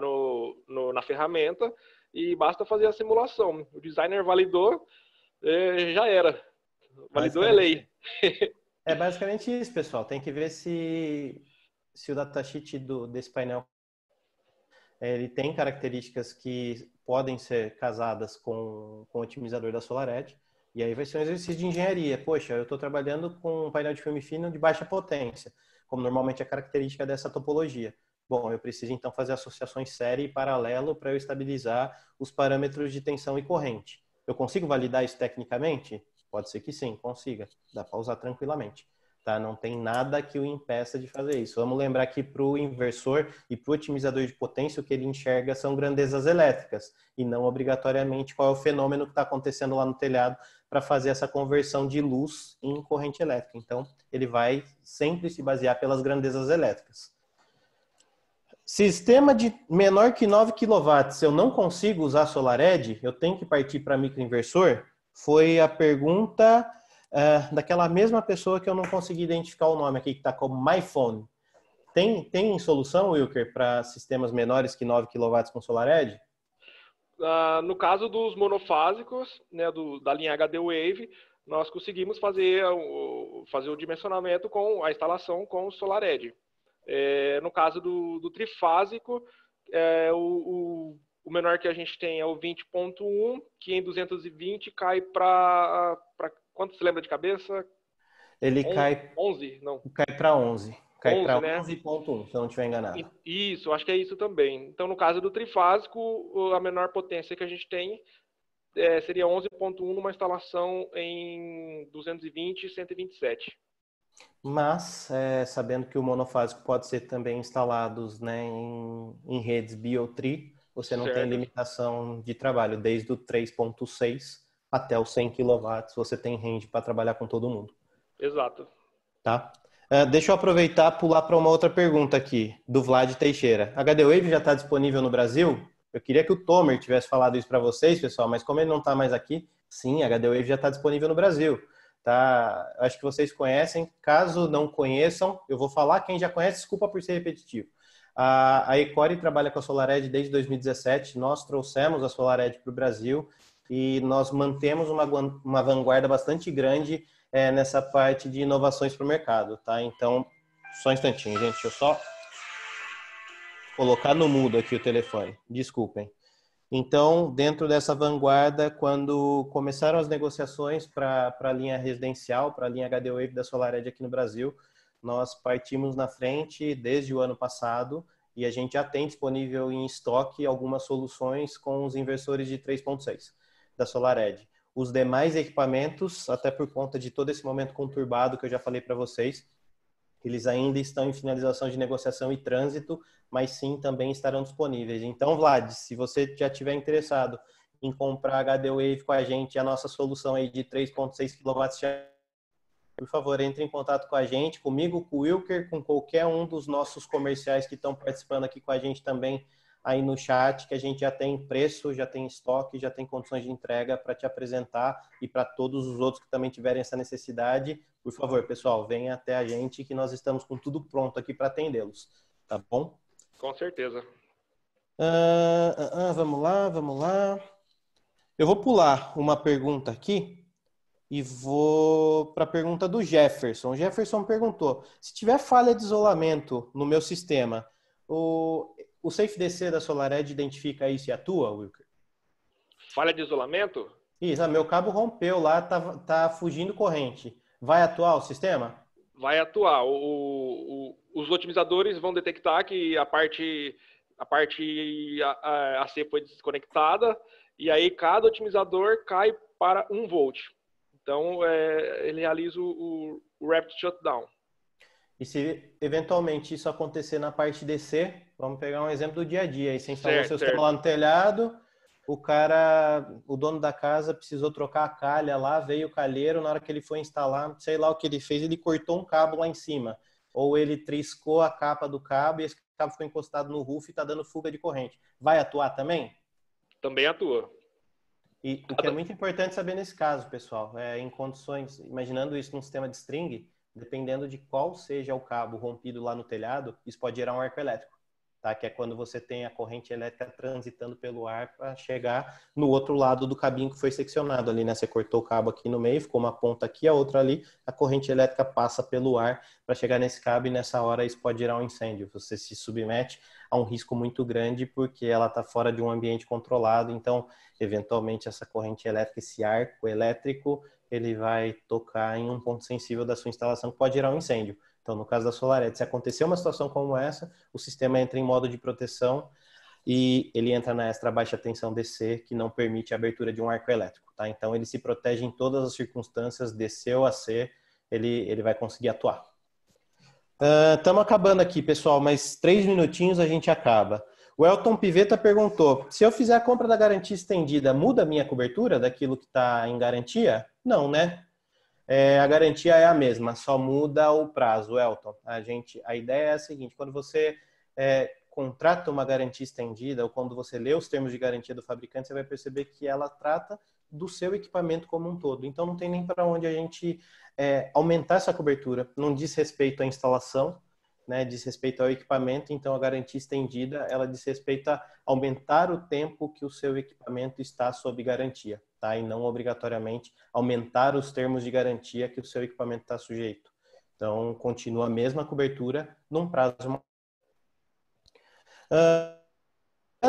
na ferramenta, e basta fazer a simulação. O designer validou, já era. Validou é lei. É basicamente isso, pessoal. Tem que ver se o datasheet desse painel ele tem características que podem ser casadas com o otimizador da SolarEdge. E aí vai ser um exercício de engenharia. Poxa, eu estou trabalhando com um painel de filme fino de baixa potência, como normalmente é a característica dessa topologia. Bom, eu preciso então fazer associações série e paralelo para eu estabilizar os parâmetros de tensão e corrente. Eu consigo validar isso tecnicamente? Pode ser que sim, consiga. Dá para usar tranquilamente. Tá? Não tem nada que o impeça de fazer isso. Vamos lembrar que para o inversor e para o otimizador de potência, o que ele enxerga são grandezas elétricas e não obrigatoriamente qual é o fenômeno que está acontecendo lá no telhado para fazer essa conversão de luz em corrente elétrica. Então, ele vai sempre se basear pelas grandezas elétricas. Sistema de menor que 9 kW, eu não consigo usar SolarEdge, eu tenho que partir para microinversor? Foi a pergunta daquela mesma pessoa que eu não consegui identificar o nome aqui, que está como MyPhone. Tem solução, Wilker, para sistemas menores que 9 kW com SolarEdge? No caso dos monofásicos, né, da linha HD Wave, nós conseguimos fazer o dimensionamento com a instalação com o SolarEdge. No caso do trifásico, o menor que a gente tem é o 20.1, que em 220 cai para... Quanto você lembra de cabeça? Ele 11? Não. Cai para 11. Cai para 11.1, né? Se eu não estiver enganado. Isso, acho que é isso também. Então, no caso do trifásico, a menor potência que a gente tem seria 11.1 numa instalação em 220 e 127. Mas, sabendo que o monofásico pode ser também instalados, né, em redes BioTree, você não tem limitação de trabalho, desde o 3.6 até os 100 kW, você tem range para trabalhar com todo mundo. Exato. Tá? Deixa eu aproveitar e pular para uma outra pergunta aqui, do Vlad Teixeira. HD Wave já está disponível no Brasil? Eu queria que o Tomer tivesse falado isso para vocês, pessoal, mas como ele não está mais aqui, sim, a HD Wave já está disponível no Brasil. Tá? Acho que vocês conhecem. Caso não conheçam, eu vou falar. Quem já conhece, desculpa por ser repetitivo. A Ecore trabalha com a SolarEdge desde 2017. Nós trouxemos a SolarEdge para o Brasil e nós mantemos uma vanguarda bastante grande nessa parte de inovações para o mercado. Tá? Então, só um instantinho, gente. Deixa eu só colocar no mudo aqui o telefone. Desculpem. Então, dentro dessa vanguarda, quando começaram as negociações para a linha residencial, para a linha HD Wave da SolarEdge aqui no Brasil, nós partimos na frente desde o ano passado e a gente já tem disponível em estoque algumas soluções com os inversores de 3.6 da SolarEdge. Os demais equipamentos, até por conta de todo esse momento conturbado que eu já falei para vocês, eles ainda estão em finalização de negociação e trânsito, mas sim também estarão disponíveis. Então, Vlad, se você já estiver interessado em comprar HD Wave com a gente, a nossa solução aí de 3.6 kW, por favor, entre em contato com a gente, comigo, com o Wilker, com qualquer um dos nossos comerciais que estão participando aqui com a gente também aí no chat, que a gente já tem preço, já tem estoque, já tem condições de entrega para te apresentar e para todos os outros que também tiverem essa necessidade. Por favor, pessoal, venha até a gente que nós estamos com tudo pronto aqui para atendê-los, tá bom? Com certeza. Vamos lá. Eu vou pular uma pergunta aqui e vou para a pergunta do Jefferson. O Jefferson perguntou, se tiver falha de isolamento no meu sistema, o SafeDC da SolarEdge identifica isso e atua, Wilker? Falha de isolamento? Isso, meu cabo rompeu lá, tá fugindo corrente. Vai atuar o sistema? Vai atuar. Os otimizadores vão detectar que a parte AC foi desconectada e aí cada otimizador cai para 1 volt. Então, ele realiza o Rapid Shutdown. E se eventualmente isso acontecer na parte DC, vamos pegar um exemplo do dia a dia. Aí você instalou seu sistema lá no telhado, o dono da casa precisou trocar a calha lá, veio o calheiro, na hora que ele foi instalar, sei lá o que ele fez, ele cortou um cabo lá em cima. Ou ele triscou a capa do cabo e esse cabo ficou encostado no roof e está dando fuga de corrente. Vai atuar também? Também atua. E o que é muito importante saber nesse caso, pessoal, em condições, imaginando isso num sistema de string, dependendo de qual seja o cabo rompido lá no telhado, isso pode gerar um arco elétrico. tá? Que é quando você tem a corrente elétrica transitando pelo ar para chegar no outro lado do cabinho que foi seccionado ali, né? Você cortou o cabo aqui no meio, ficou uma ponta aqui, a outra ali, a corrente elétrica passa pelo ar para chegar nesse cabo e nessa hora isso pode gerar um incêndio. Você se submete a um risco muito grande porque ela está fora de um ambiente controlado, então, eventualmente, essa corrente elétrica, esse arco elétrico, ele vai tocar em um ponto sensível da sua instalação que pode gerar um incêndio. Então, no caso da SolarEdge, se acontecer uma situação como essa, o sistema entra em modo de proteção e ele entra na extra baixa tensão DC, que não permite a abertura de um arco elétrico, tá? Então, ele se protege em todas as circunstâncias, DC ou AC, ele vai conseguir atuar. Estamos acabando aqui, pessoal, mais 3 minutinhos a gente acaba. O Elton Piveta perguntou, se eu fizer a compra da garantia estendida, muda a minha cobertura daquilo que está em garantia? Não, né? A garantia é a mesma, só muda o prazo, Elton. A ideia é a seguinte, quando você contrata uma garantia estendida ou quando você lê os termos de garantia do fabricante, você vai perceber que ela trata do seu equipamento como um todo. Então, não tem nem para onde a gente aumentar essa cobertura. Não diz respeito à instalação, né, diz respeito ao equipamento. Então, a garantia estendida, ela diz respeito a aumentar o tempo que o seu equipamento está sob garantia, tá? E não obrigatoriamente aumentar os termos de garantia que o seu equipamento está sujeito. Então, continua a mesma cobertura num prazo.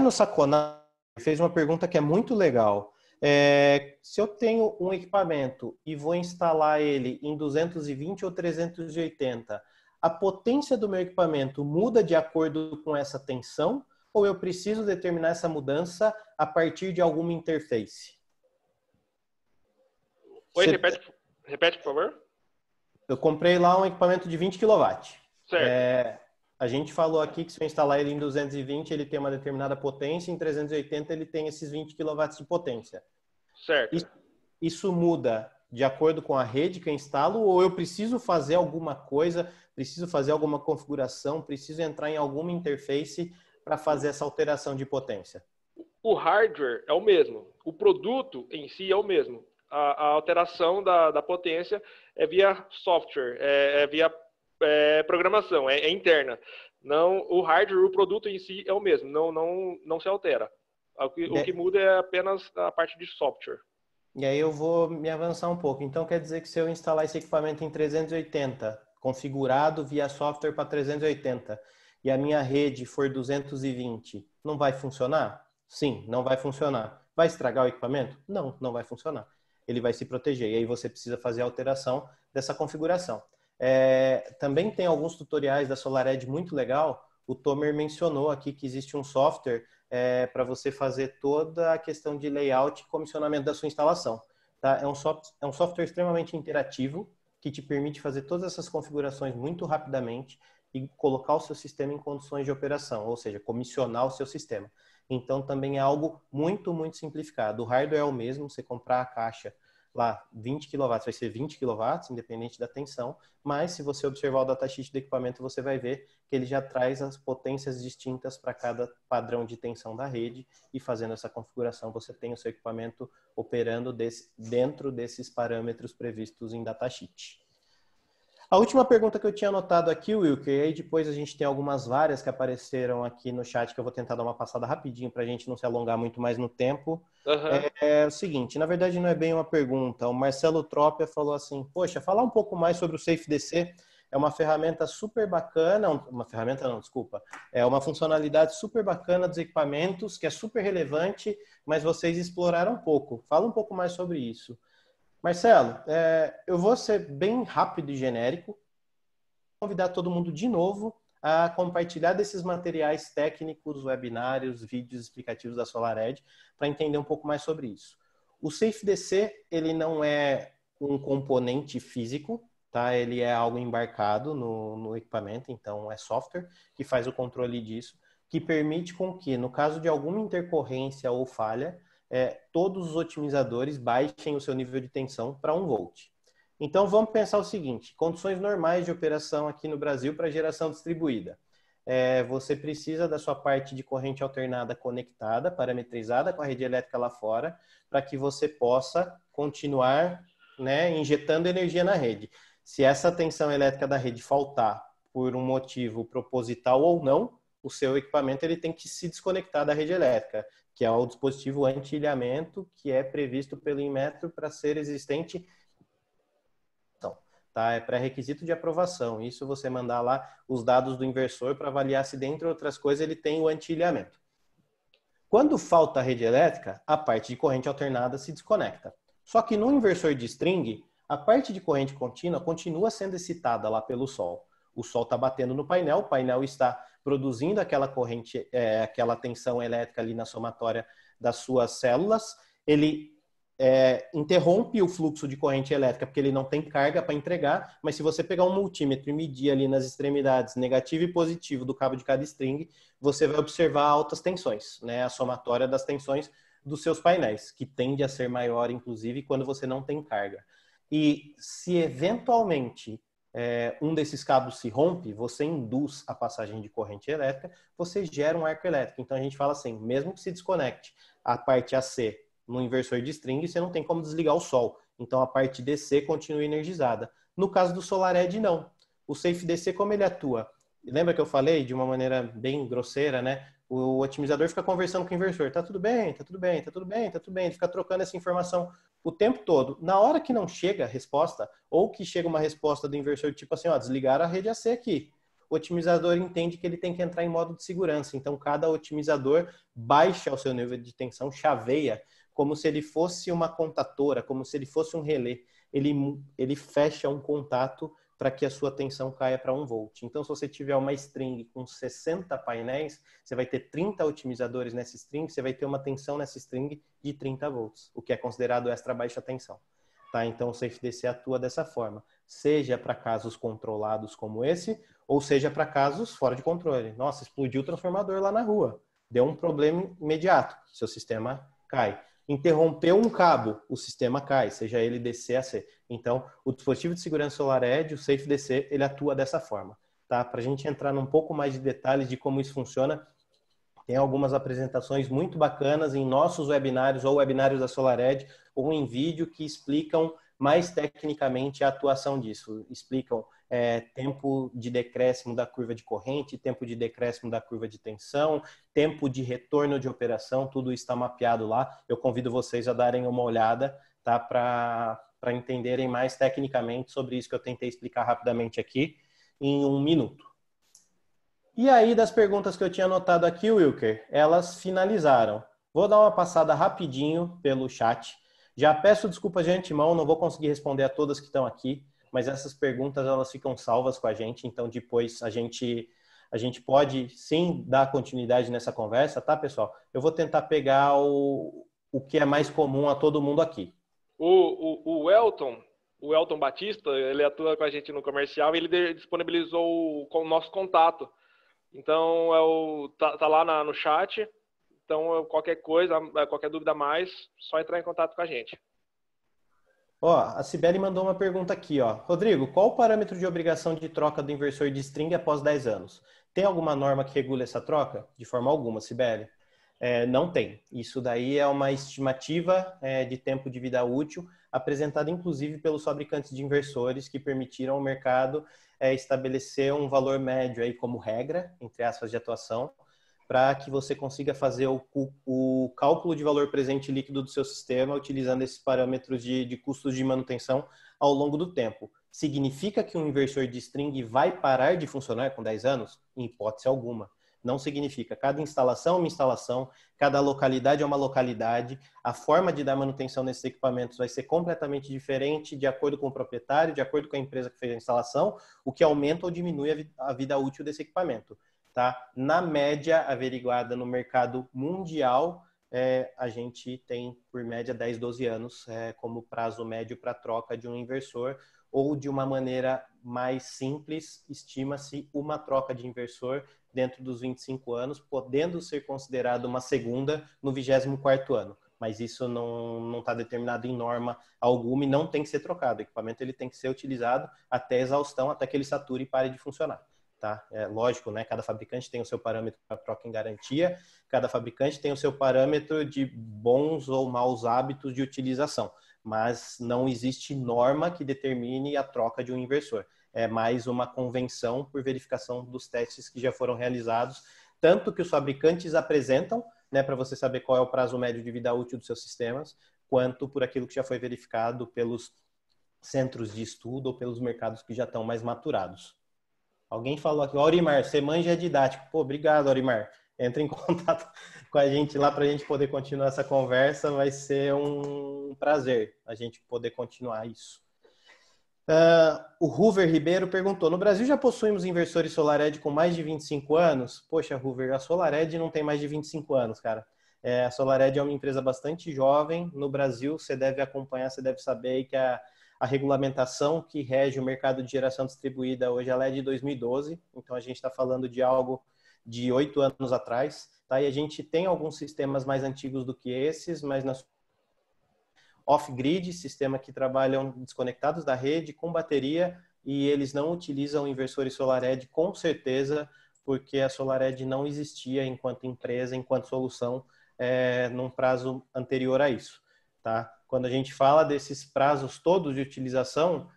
No Saconar fez uma pergunta que é muito legal. Se eu tenho um equipamento e vou instalar ele em 220 ou 380, a potência do meu equipamento muda de acordo com essa tensão ou eu preciso determinar essa mudança a partir de alguma interface? Oi, repete, por favor. Eu comprei lá um equipamento de 20 kW. Certo. A gente falou aqui que se eu instalar ele em 220, ele tem uma determinada potência, em 380 ele tem esses 20 kW de potência. Certo. Isso muda de acordo com a rede que eu instalo ou eu preciso fazer alguma coisa, preciso fazer alguma configuração, preciso entrar em alguma interface para fazer essa alteração de potência? O hardware é o mesmo, o produto em si é o mesmo. A alteração da potência é via software, é via programação, é interna. Não, o hardware, o produto em si é o mesmo, não se altera. O que muda é apenas a parte de software. E aí eu vou me avançar um pouco. Então quer dizer que se eu instalar esse equipamento em 380, configurado via software para 380, e a minha rede for 220, não vai funcionar? Sim, não vai funcionar. Vai estragar o equipamento? Não, não vai funcionar. Ele vai se proteger. E aí você precisa fazer a alteração dessa configuração. Também tem alguns tutoriais da SolarEdge muito legal. O Tomer mencionou aqui que existe um software para você fazer toda a questão de layout e comissionamento da sua instalação. Tá? É um software extremamente interativo que te permite fazer todas essas configurações muito rapidamente e colocar o seu sistema em condições de operação, ou seja, comissionar o seu sistema. Então, também é algo muito, muito simplificado. O hardware é o mesmo, você comprar a caixa lá, 20 kW, vai ser 20 kW, independente da tensão, mas se você observar o datasheet do equipamento, você vai ver que ele já traz as potências distintas para cada padrão de tensão da rede e fazendo essa configuração, você tem o seu equipamento operando dentro desses parâmetros previstos em datasheet. A última pergunta que eu tinha anotado aqui, Wilker, e aí depois a gente tem algumas várias que apareceram aqui no chat que eu vou tentar dar uma passada rapidinho para a gente não se alongar muito mais no tempo. Uhum. É o seguinte, na verdade não é bem uma pergunta. O Marcelo Trópia falou assim, poxa, falar um pouco mais sobre o SafeDC é uma ferramenta super bacana, é uma funcionalidade super bacana dos equipamentos, que é super relevante, mas vocês exploraram pouco. Fala um pouco mais sobre isso. Marcelo, eu vou ser bem rápido e genérico. Vou convidar todo mundo de novo a compartilhar desses materiais técnicos, webinários, vídeos explicativos da SolarEdge para entender um pouco mais sobre isso. O SafeDC, ele não é um componente físico, tá? Ele é algo embarcado no equipamento, então é software que faz o controle disso, que permite com que, no caso de alguma intercorrência ou falha, todos os otimizadores baixem o seu nível de tensão para 1 volt. Então, vamos pensar o seguinte, condições normais de operação aqui no Brasil para geração distribuída. Você precisa da sua parte de corrente alternada conectada, parametrizada com a rede elétrica lá fora, para que você possa continuar, né, injetando energia na rede. Se essa tensão elétrica da rede faltar por um motivo proposital ou não, o seu equipamento ele tem que se desconectar da rede elétrica, que é o dispositivo anti-ilhamento, que é previsto pelo Inmetro para ser existente. Tá? É pré-requisito de aprovação. Isso você mandar lá os dados do inversor para avaliar se, dentre outras coisas, ele tem o anti-ilhamento. Quando falta a rede elétrica, a parte de corrente alternada se desconecta. Só que no inversor de string, a parte de corrente contínua continua sendo excitada lá pelo sol. O sol está batendo no painel, o painel está produzindo aquela corrente, aquela tensão elétrica ali na somatória das suas células. Ele interrompe o fluxo de corrente elétrica porque ele não tem carga para entregar, mas se você pegar um multímetro e medir ali nas extremidades negativo e positivo do cabo de cada string, você vai observar altas tensões, né? A somatória das tensões dos seus painéis, que tende a ser maior, inclusive, quando você não tem carga. E se eventualmente um desses cabos se rompe, você induz a passagem de corrente elétrica, você gera um arco elétrico. Então a gente fala assim, mesmo que se desconecte a parte AC no inversor de string, você não tem como desligar o sol. Então a parte DC continua energizada. No caso do SolarEdge, não. O Safe DC, como ele atua? Lembra que eu falei de uma maneira bem grosseira, né? O otimizador fica conversando com o inversor. Tá tudo bem, tá tudo bem, tá tudo bem, tá tudo bem. Ele fica trocando essa informação o tempo todo. Na hora que não chega a resposta, ou que chega uma resposta do inversor tipo assim, ó, desligaram a rede AC aqui. O otimizador entende que ele tem que entrar em modo de segurança. Então, cada otimizador baixa o seu nível de tensão, chaveia, como se ele fosse uma contatora, como se ele fosse um relé. Ele fecha um contato para que a sua tensão caia para 1 volt. Então, se você tiver uma string com 60 painéis, você vai ter 30 otimizadores nessa string, você vai ter uma tensão nessa string de 30 volts, o que é considerado extra baixa tensão. Tá? Então, o SafeDC atua dessa forma, seja para casos controlados como esse, ou seja para casos fora de controle. Nossa, explodiu o transformador lá na rua, deu um problema imediato, seu sistema cai. Interrompeu um cabo, o sistema cai, seja ele DC a C. Então, o dispositivo de segurança SolarEdge, o SafeDC, ele atua dessa forma. Tá? Para a gente entrar num pouco mais de detalhes de como isso funciona, tem algumas apresentações muito bacanas em nossos webinários ou webinários da SolarEdge ou em vídeo que explicam mais tecnicamente a atuação disso. Explicam tempo de decréscimo da curva de corrente, tempo de decréscimo da curva de tensão, tempo de retorno de operação, tudo está mapeado lá. Eu convido vocês a darem uma olhada, tá? Para entenderem mais tecnicamente sobre isso que eu tentei explicar rapidamente aqui em 1 minuto. E aí, das perguntas que eu tinha anotado aqui, Wilker, elas finalizaram. Vou dar uma passada rapidinho pelo chat. Já peço desculpas de antemão, não vou conseguir responder a todas que estão aqui, mas essas perguntas elas ficam salvas com a gente, então depois a gente pode sim dar continuidade nessa conversa, tá, pessoal? Eu vou tentar pegar o que é mais comum a todo mundo aqui. O Elton Batista, ele atua com a gente no comercial e ele disponibilizou o nosso contato. Então, tá lá no chat. Então, qualquer coisa, qualquer dúvida a mais, só entrar em contato com a gente. Ó, a Cibele mandou uma pergunta aqui, ó. Rodrigo, qual o parâmetro de obrigação de troca do inversor de string após 10 anos? Tem alguma norma que regule essa troca? De forma alguma, Cibele. Não tem. Isso daí é uma estimativa de tempo de vida útil, apresentada inclusive pelos fabricantes de inversores que permitiram ao mercado estabelecer um valor médio aí como regra, entre aspas, de atuação, para que você consiga fazer o cálculo de valor presente líquido do seu sistema utilizando esses parâmetros de custos de manutenção ao longo do tempo. Significa que um inversor de string vai parar de funcionar com 10 anos? Em hipótese alguma. Não significa. Cada instalação é uma instalação, cada localidade é uma localidade. A forma de dar manutenção nesses equipamentos vai ser completamente diferente de acordo com o proprietário, de acordo com a empresa que fez a instalação, o que aumenta ou diminui a vida útil desse equipamento. Tá? Na média averiguada no mercado mundial, a gente tem, por média, 10, 12 anos como prazo médio para troca de um inversor, ou de uma maneira mais simples, estima-se uma troca de inversor dentro dos 25 anos, podendo ser considerado uma segunda no 24º ano. Mas isso não está determinado em norma alguma e não tem que ser trocado. O equipamento ele tem que ser utilizado até exaustão, até que ele sature e pare de funcionar. Tá? Lógico, né? Cada fabricante tem o seu parâmetro para troca em garantia, cada fabricante tem o seu parâmetro de bons ou maus hábitos de utilização, mas não existe norma que determine a troca de um inversor. É mais uma convenção por verificação dos testes que já foram realizados, tanto que os fabricantes apresentam, né, para você saber qual é o prazo médio de vida útil dos seus sistemas, quanto por aquilo que já foi verificado pelos centros de estudo ou pelos mercados que já estão mais maturados. Alguém falou aqui, Aurimar, você manja didático. Pô, obrigado, Aurimar. Entra em contato com a gente lá para a gente poder continuar essa conversa. Vai ser um prazer a gente poder continuar isso. O Hoover Ribeiro perguntou, no Brasil já possuímos inversores SolarEdge com mais de 25 anos? Poxa, Hoover, a SolarEdge não tem mais de 25 anos, cara. A SolarEdge é uma empresa bastante jovem. No Brasil, você deve acompanhar, você deve saber que a regulamentação que rege o mercado de geração distribuída hoje ela é de 2012, então a gente está falando de algo de 8 anos atrás, tá? E a gente tem alguns sistemas mais antigos do que esses, mas na off-grid, sistema que trabalham desconectados da rede, com bateria, e eles não utilizam inversores SolarEdge com certeza, porque a SolarEdge não existia enquanto empresa, enquanto solução, num prazo anterior a isso, tá? Quando a gente fala desses prazos todos de utilização,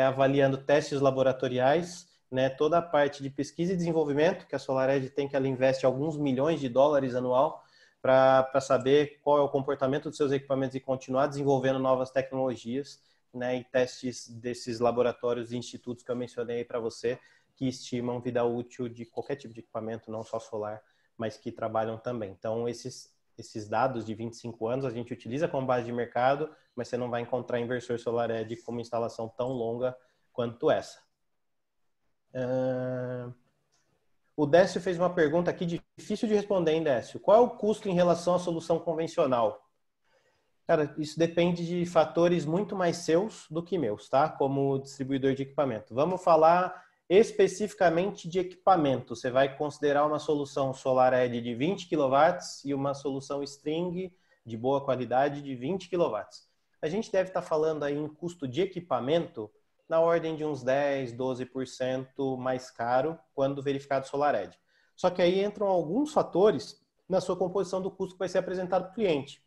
avaliando testes laboratoriais, né, toda a parte de pesquisa e desenvolvimento, que a SolarEdge tem, que ela investe alguns milhões de dólares anual para saber qual é o comportamento dos seus equipamentos e continuar desenvolvendo novas tecnologias, né, e testes desses laboratórios e institutos que eu mencionei para você, que estimam vida útil de qualquer tipo de equipamento, não só solar, mas que trabalham também. Então, esses dados de 25 anos a gente utiliza como base de mercado, mas você não vai encontrar inversor SolarEdge com uma instalação tão longa quanto essa. O Décio fez uma pergunta aqui difícil de responder, hein, Décio? Qual é o custo em relação à solução convencional? Cara, isso depende de fatores muito mais seus do que meus, tá? Como distribuidor de equipamento. Vamos falar especificamente de equipamento. Você vai considerar uma solução SolarEdge de 20 kW e uma solução string de boa qualidade de 20 kW. A gente deve estar falando aí em custo de equipamento na ordem de uns 10, 12% mais caro quando verificado SolarEdge. Só que aí entram alguns fatores na sua composição do custo que vai ser apresentado para o cliente.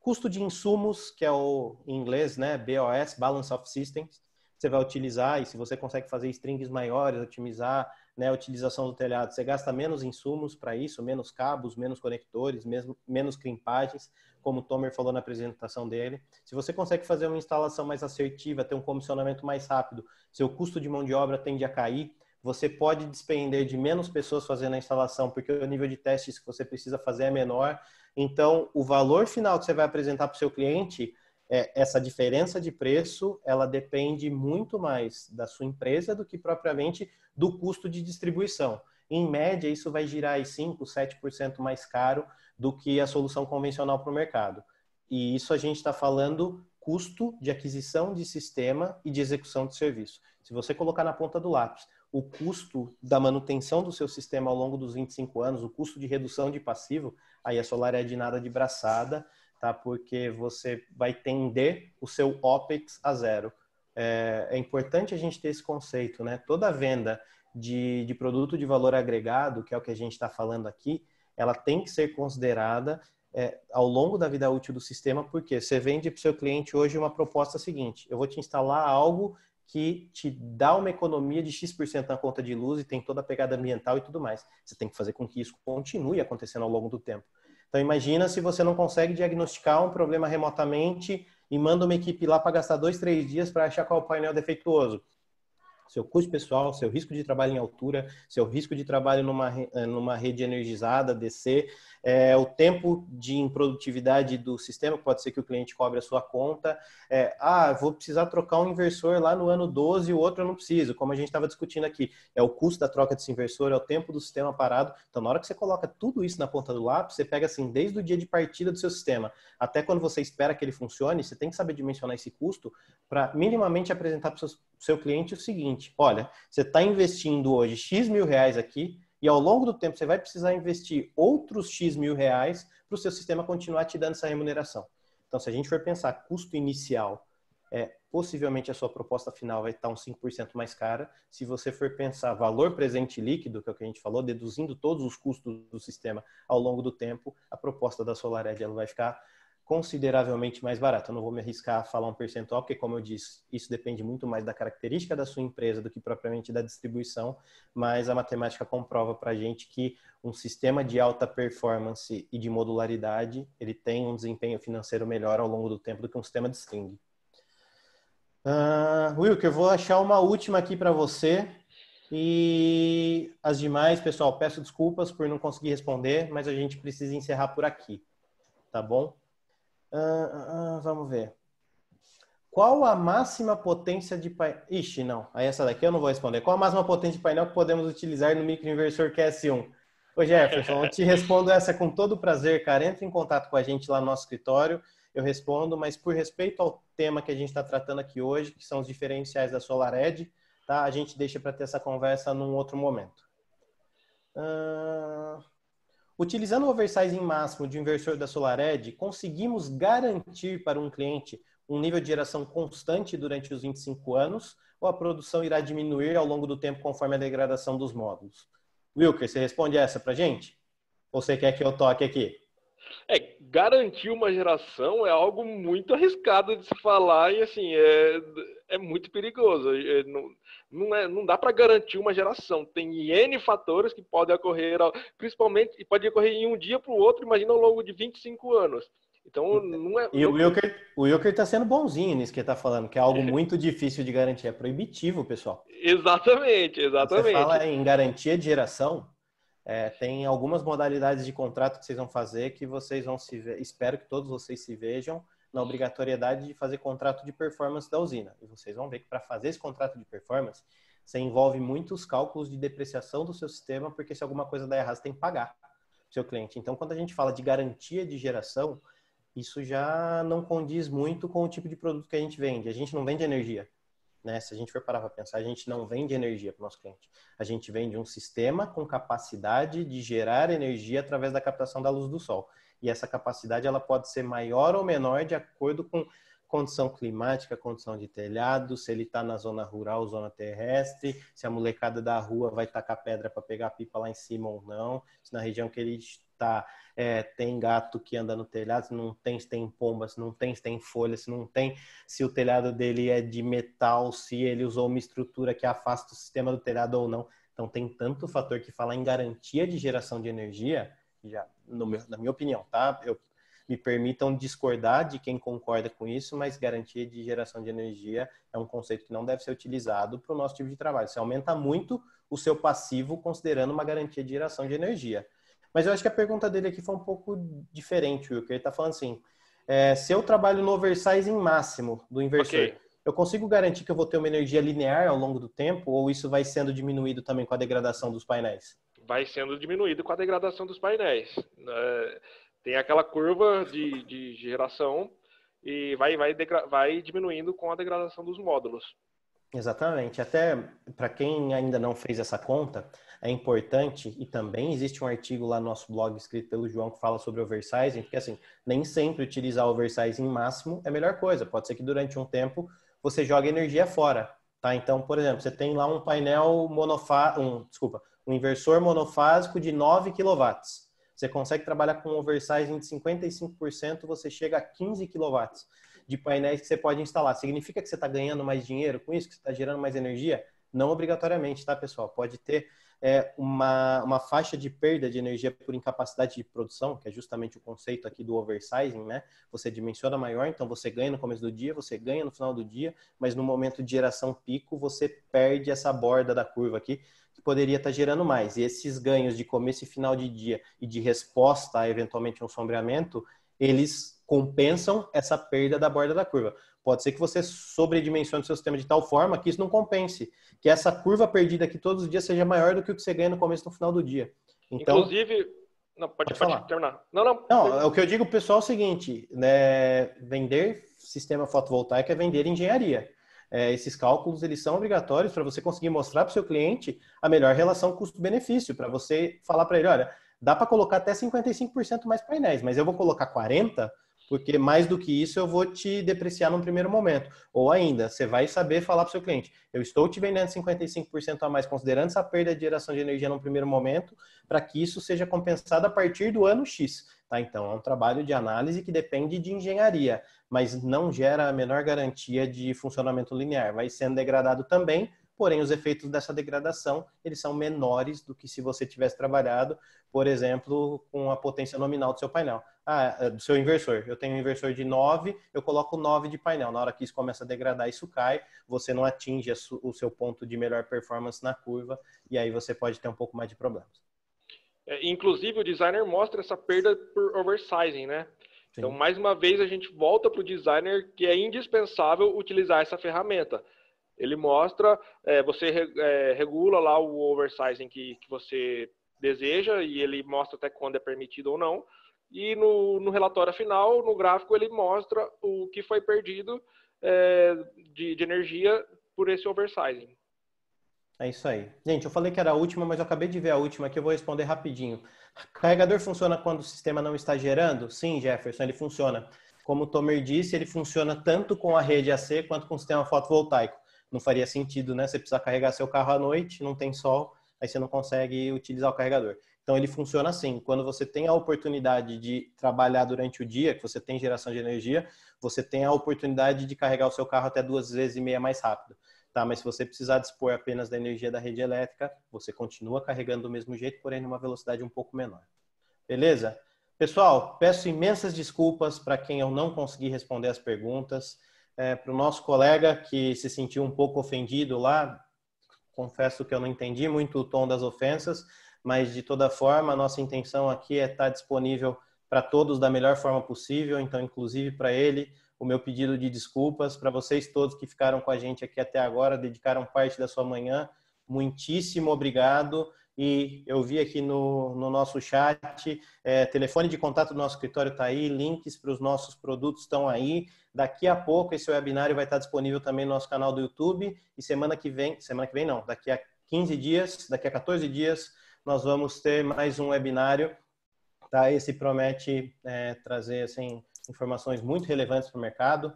Custo de insumos, que é em inglês, né, BOS, Balance of Systems, você vai utilizar, e se você consegue fazer strings maiores, otimizar, né, a utilização do telhado, você gasta menos insumos para isso, menos cabos, menos conectores, menos crimpagens, como o Tomer falou na apresentação dele. Se você consegue fazer uma instalação mais assertiva, ter um comissionamento mais rápido, seu custo de mão de obra tende a cair, você pode despender de menos pessoas fazendo a instalação, porque o nível de testes que você precisa fazer é menor. Então, o valor final que você vai apresentar para o seu cliente, essa diferença de preço, ela depende muito mais da sua empresa do que propriamente do custo de distribuição. Em média, isso vai girar aí 5%, 7% mais caro do que a solução convencional para o mercado. E isso a gente está falando custo de aquisição de sistema e de execução de serviço. Se você colocar na ponta do lápis o custo da manutenção do seu sistema ao longo dos 25 anos, o custo de redução de passivo, aí a SolarEdge nada de braçada, tá? Porque você vai tender o seu OPEX a zero. É importante a gente ter esse conceito, né? Toda venda de produto de valor agregado, que é o que a gente está falando aqui, ela tem que ser considerada ao longo da vida útil do sistema, porque você vende para o seu cliente hoje uma proposta seguinte: eu vou te instalar algo que te dá uma economia de X% na conta de luz e tem toda a pegada ambiental e tudo mais. Você tem que fazer com que isso continue acontecendo ao longo do tempo. Então imagina se você não consegue diagnosticar um problema remotamente e manda uma equipe lá para gastar 2, 3 dias para achar qual é o painel defeituoso. Seu custo pessoal, seu risco de trabalho em altura, seu risco de trabalho numa rede energizada, DC, o tempo de improdutividade do sistema, pode ser que o cliente cobre a sua conta. Vou precisar trocar um inversor lá no ano 12 e o outro eu não preciso, como a gente estava discutindo aqui. É o custo da troca desse inversor, é o tempo do sistema parado. Então, na hora que você coloca tudo isso na ponta do lápis, você pega assim, desde o dia de partida do seu sistema até quando você espera que ele funcione, você tem que saber dimensionar esse custo para minimamente apresentar para o seu cliente o seguinte: olha, você está investindo hoje X mil reais aqui e ao longo do tempo você vai precisar investir outros X mil reais para o seu sistema continuar te dando essa remuneração. Então, se a gente for pensar custo inicial, possivelmente a sua proposta final vai estar uns 5% mais cara. Se você for pensar valor presente líquido, que é o que a gente falou, deduzindo todos os custos do sistema ao longo do tempo, a proposta da SolarEdge ela vai ficar consideravelmente mais barato. Eu não vou me arriscar a falar um percentual, porque, como eu disse, isso depende muito mais da característica da sua empresa do que propriamente da distribuição, mas a matemática comprova para a gente que um sistema de alta performance e de modularidade, ele tem um desempenho financeiro melhor ao longo do tempo do que um sistema de string. Wilker, eu vou achar uma última aqui para você. E as demais, pessoal, peço desculpas por não conseguir responder, mas a gente precisa encerrar por aqui, tá bom? Vamos ver. Qual a máxima potência de painel... Ixi, não. Aí essa daqui eu não vou responder. Qual a máxima potência de painel que podemos utilizar no microinversor QS1? Ô Jefferson, eu te respondo essa com todo prazer, cara. Entre em contato com a gente lá no nosso escritório, eu respondo, mas por respeito ao tema que a gente está tratando aqui hoje, que são os diferenciais da SolarEdge, tá? A gente deixa para ter essa conversa num outro momento. Utilizando o oversizing máximo de inversor da SolarEdge, conseguimos garantir para um cliente um nível de geração constante durante os 25 anos ou a produção irá diminuir ao longo do tempo conforme a degradação dos módulos? Wilker, você responde essa para a gente? Ou você quer que eu toque aqui? Garantir uma geração é algo muito arriscado de se falar e assim, é muito perigoso. Não dá para garantir uma geração. Tem N fatores que podem ocorrer, principalmente, e pode ocorrer em um dia para o outro, imagina ao longo de 25 anos. Então, não é... E o Wilker está sendo bonzinho nisso que ele está falando, que é algo muito difícil de garantir. É proibitivo, pessoal. Exatamente. Você fala em garantia de geração, tem algumas modalidades de contrato que vocês vão fazer que vocês vão se ver, espero que todos vocês se vejam na obrigatoriedade de fazer contrato de performance da usina. E vocês vão ver que para fazer esse contrato de performance, você envolve muitos cálculos de depreciação do seu sistema, porque se alguma coisa der errado, você tem que pagar o seu cliente. Então, quando a gente fala de garantia de geração, isso já não condiz muito com o tipo de produto que a gente vende. A gente não vende energia, né? Se a gente for parar para pensar, a gente não vende energia para o nosso cliente. A gente vende um sistema com capacidade de gerar energia através da captação da luz do sol. E essa capacidade ela pode ser maior ou menor de acordo com condição climática, condição de telhado, se ele está na zona rural, zona terrestre, se a molecada da rua vai tacar pedra para pegar a pipa lá em cima ou não, se na região que ele está tem gato que anda no telhado, se não tem, se tem pomba, se não tem, se tem folha, se não tem, se o telhado dele é de metal, se ele usou uma estrutura que afasta o sistema do telhado ou não. Então tem tanto fator que fala em garantia de geração de energia, já, na minha opinião, tá? Me permitam discordar de quem concorda com isso, mas garantia de geração de energia é um conceito que não deve ser utilizado para o nosso tipo de trabalho. Você aumenta muito o seu passivo considerando uma garantia de geração de energia. Mas eu acho que a pergunta dele aqui foi um pouco diferente, Will, que ele está falando assim, se eu trabalho no oversizing máximo do inversor, eu consigo garantir que eu vou ter uma energia linear ao longo do tempo ou isso vai sendo diminuído também com a degradação dos painéis? Vai sendo diminuído com a degradação dos painéis. Tem aquela curva de geração e vai diminuindo com a degradação dos módulos. Exatamente. Até para quem ainda não fez essa conta, é importante, e também existe um artigo lá no nosso blog escrito pelo João que fala sobre oversizing, porque assim, nem sempre utilizar o oversizing máximo é a melhor coisa. Pode ser que durante um tempo você jogue energia fora, tá? Então, por exemplo, você tem lá um painel um inversor monofásico de 9 kW. Você consegue trabalhar com um oversizing de 55%, você chega a 15 kW de painéis que você pode instalar. Significa que você está ganhando mais dinheiro com isso? Que você está gerando mais energia? Não obrigatoriamente, tá, pessoal? Pode ter uma faixa de perda de energia por incapacidade de produção, que é justamente o conceito aqui do oversizing, né? Você dimensiona maior, então você ganha no começo do dia, você ganha no final do dia, mas no momento de geração pico, você perde essa borda da curva aqui, que poderia estar gerando mais. E esses ganhos de começo e final de dia e de resposta a eventualmente um sombreamento, eles compensam essa perda da borda da curva. Pode ser que você sobredimensione o seu sistema de tal forma que isso não compense, que essa curva perdida aqui todos os dias seja maior do que o que você ganha no começo e no final do dia. Então, inclusive... Não, pode terminar. Não, o que eu digo, pessoal, é o seguinte, né, vender sistema fotovoltaico é vender engenharia. Esses cálculos, eles são obrigatórios para você conseguir mostrar para o seu cliente a melhor relação custo-benefício, para você falar para ele, olha, dá para colocar até 55% mais painéis, mas eu vou colocar 40%, porque mais do que isso eu vou te depreciar num primeiro momento. Ou ainda, você vai saber falar para o seu cliente, eu estou te vendendo 55% a mais, considerando essa perda de geração de energia num primeiro momento, para que isso seja compensado a partir do ano X. Tá? Então, é um trabalho de análise que depende de engenharia, mas não gera a menor garantia de funcionamento linear. Vai sendo degradado também, porém os efeitos dessa degradação, eles são menores do que se você tivesse trabalhado, por exemplo, com a potência nominal do seu painel. Do seu inversor. Eu tenho um inversor de 9, eu coloco 9 de painel. Na hora que isso começa a degradar, isso cai, você não atinge o seu ponto de melhor performance na curva, e aí você pode ter um pouco mais de problemas. Inclusive, o designer mostra essa perda por oversizing, né? Sim. Então, mais uma vez, a gente volta para o designer que é indispensável utilizar essa ferramenta. Ele mostra, você regula lá o oversizing que você deseja e ele mostra até quando é permitido ou não. E no relatório final, no gráfico, ele mostra o que foi perdido de energia por esse oversizing. É isso aí. Gente, eu falei que era a última, mas eu acabei de ver a última aqui, eu vou responder rapidinho. Carregador funciona quando o sistema não está gerando? Sim, Jefferson, ele funciona. Como o Tomer disse, ele funciona tanto com a rede AC quanto com o sistema fotovoltaico. Não faria sentido, né? Você precisar carregar seu carro à noite, não tem sol, aí você não consegue utilizar o carregador. Então, ele funciona assim. Quando você tem a oportunidade de trabalhar durante o dia, que você tem geração de energia, você tem a oportunidade de carregar o seu carro até 2,5 vezes mais rápido. Tá, mas se você precisar dispor apenas da energia da rede elétrica, você continua carregando do mesmo jeito, porém numa velocidade um pouco menor. Beleza? Pessoal, peço imensas desculpas para quem eu não consegui responder as perguntas. Para o nosso colega que se sentiu um pouco ofendido lá, confesso que eu não entendi muito o tom das ofensas, mas de toda forma a nossa intenção aqui é estar disponível para todos da melhor forma possível, então inclusive para ele, o meu pedido de desculpas para vocês todos que ficaram com a gente aqui até agora, dedicaram parte da sua manhã, muitíssimo obrigado. E eu vi aqui no nosso chat, telefone de contato do nosso escritório está aí, links para os nossos produtos estão aí. Daqui a pouco esse webinário vai estar disponível também no nosso canal do YouTube. E semana que vem não, daqui a 15 dias, daqui a 14 dias, nós vamos ter mais um webinário. Tá? Esse promete trazer assim, informações muito relevantes para o mercado.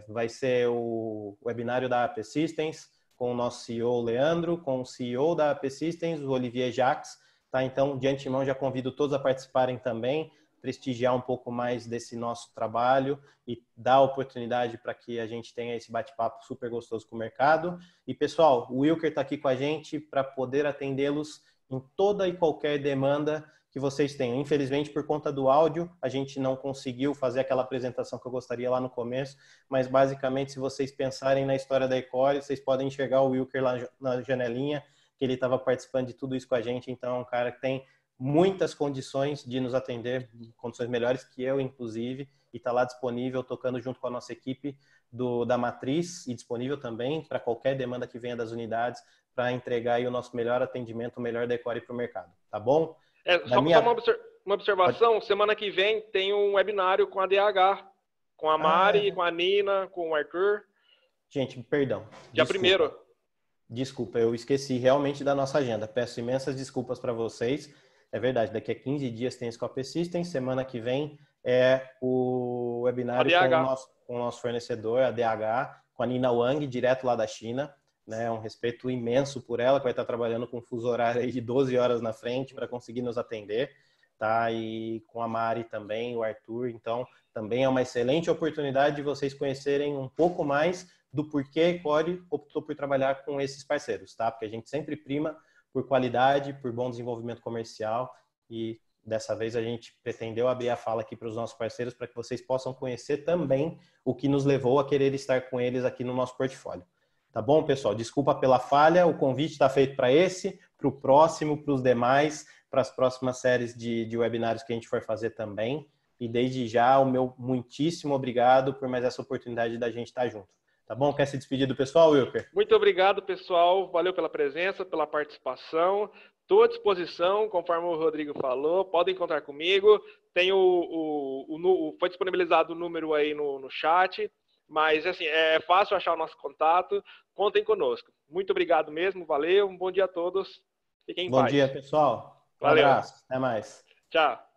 Vai ser o webinário da AP Systems, com o nosso CEO, Leandro, com o CEO da AP Systems, o Olivier Jacques. Tá? Então, de antemão, já convido todos a participarem também, prestigiar um pouco mais desse nosso trabalho e dar oportunidade para que a gente tenha esse bate-papo super gostoso com o mercado. E, pessoal, o Wilker está aqui com a gente para poder atendê-los em toda e qualquer demanda que vocês tenham. Infelizmente, por conta do áudio, a gente não conseguiu fazer aquela apresentação que eu gostaria lá no começo, mas basicamente, se vocês pensarem na história da Ecore, vocês podem enxergar o Wilker lá na janelinha, que ele estava participando de tudo isso com a gente, então é um cara que tem muitas condições de nos atender, condições melhores que eu, inclusive, e está lá disponível, tocando junto com a nossa equipe da Matriz, e disponível também para qualquer demanda que venha das unidades, para entregar aí o nosso melhor atendimento, o melhor da Ecore para o mercado. Tá bom? Só uma observação, Pode. Semana que vem tem um webinário com a DH, com a Mari, com a Nina, com o Arthur. Gente, perdão. Dia 1º. Desculpa, eu esqueci realmente da nossa agenda. Peço imensas desculpas para vocês. É verdade, daqui a 15 dias tem Scope System, semana que vem é o webinário com o nosso fornecedor, a DH, com a Nina Wang, direto lá da China. Né, um respeito imenso por ela, que vai estar trabalhando com um fuso horário aí de 12 horas na frente para conseguir nos atender, tá? E com a Mari também, o Arthur, então também é uma excelente oportunidade de vocês conhecerem um pouco mais do porquê a Ecore optou por trabalhar com esses parceiros, tá? Porque a gente sempre prima por qualidade, por bom desenvolvimento comercial e dessa vez a gente pretendeu abrir a fala aqui para os nossos parceiros para que vocês possam conhecer também o que nos levou a querer estar com eles aqui no nosso portfólio. Tá bom, pessoal? Desculpa pela falha, o convite está feito para esse, para o próximo, para os demais, para as próximas séries de webinários que a gente for fazer também. E desde já, o meu muitíssimo obrigado por mais essa oportunidade da gente estar junto. Tá bom? Quer se despedir do pessoal, Wilker? Muito obrigado, pessoal. Valeu pela presença, pela participação. Estou à disposição, conforme o Rodrigo falou. Podem contar comigo. Tem foi disponibilizado o número aí no chat. Mas, assim, é fácil achar o nosso contato. Contem conosco. Muito obrigado mesmo. Valeu. Um bom dia a todos. Fiquem em paz. Bom dia, pessoal. Um Valeu. abraço. Até mais. Tchau.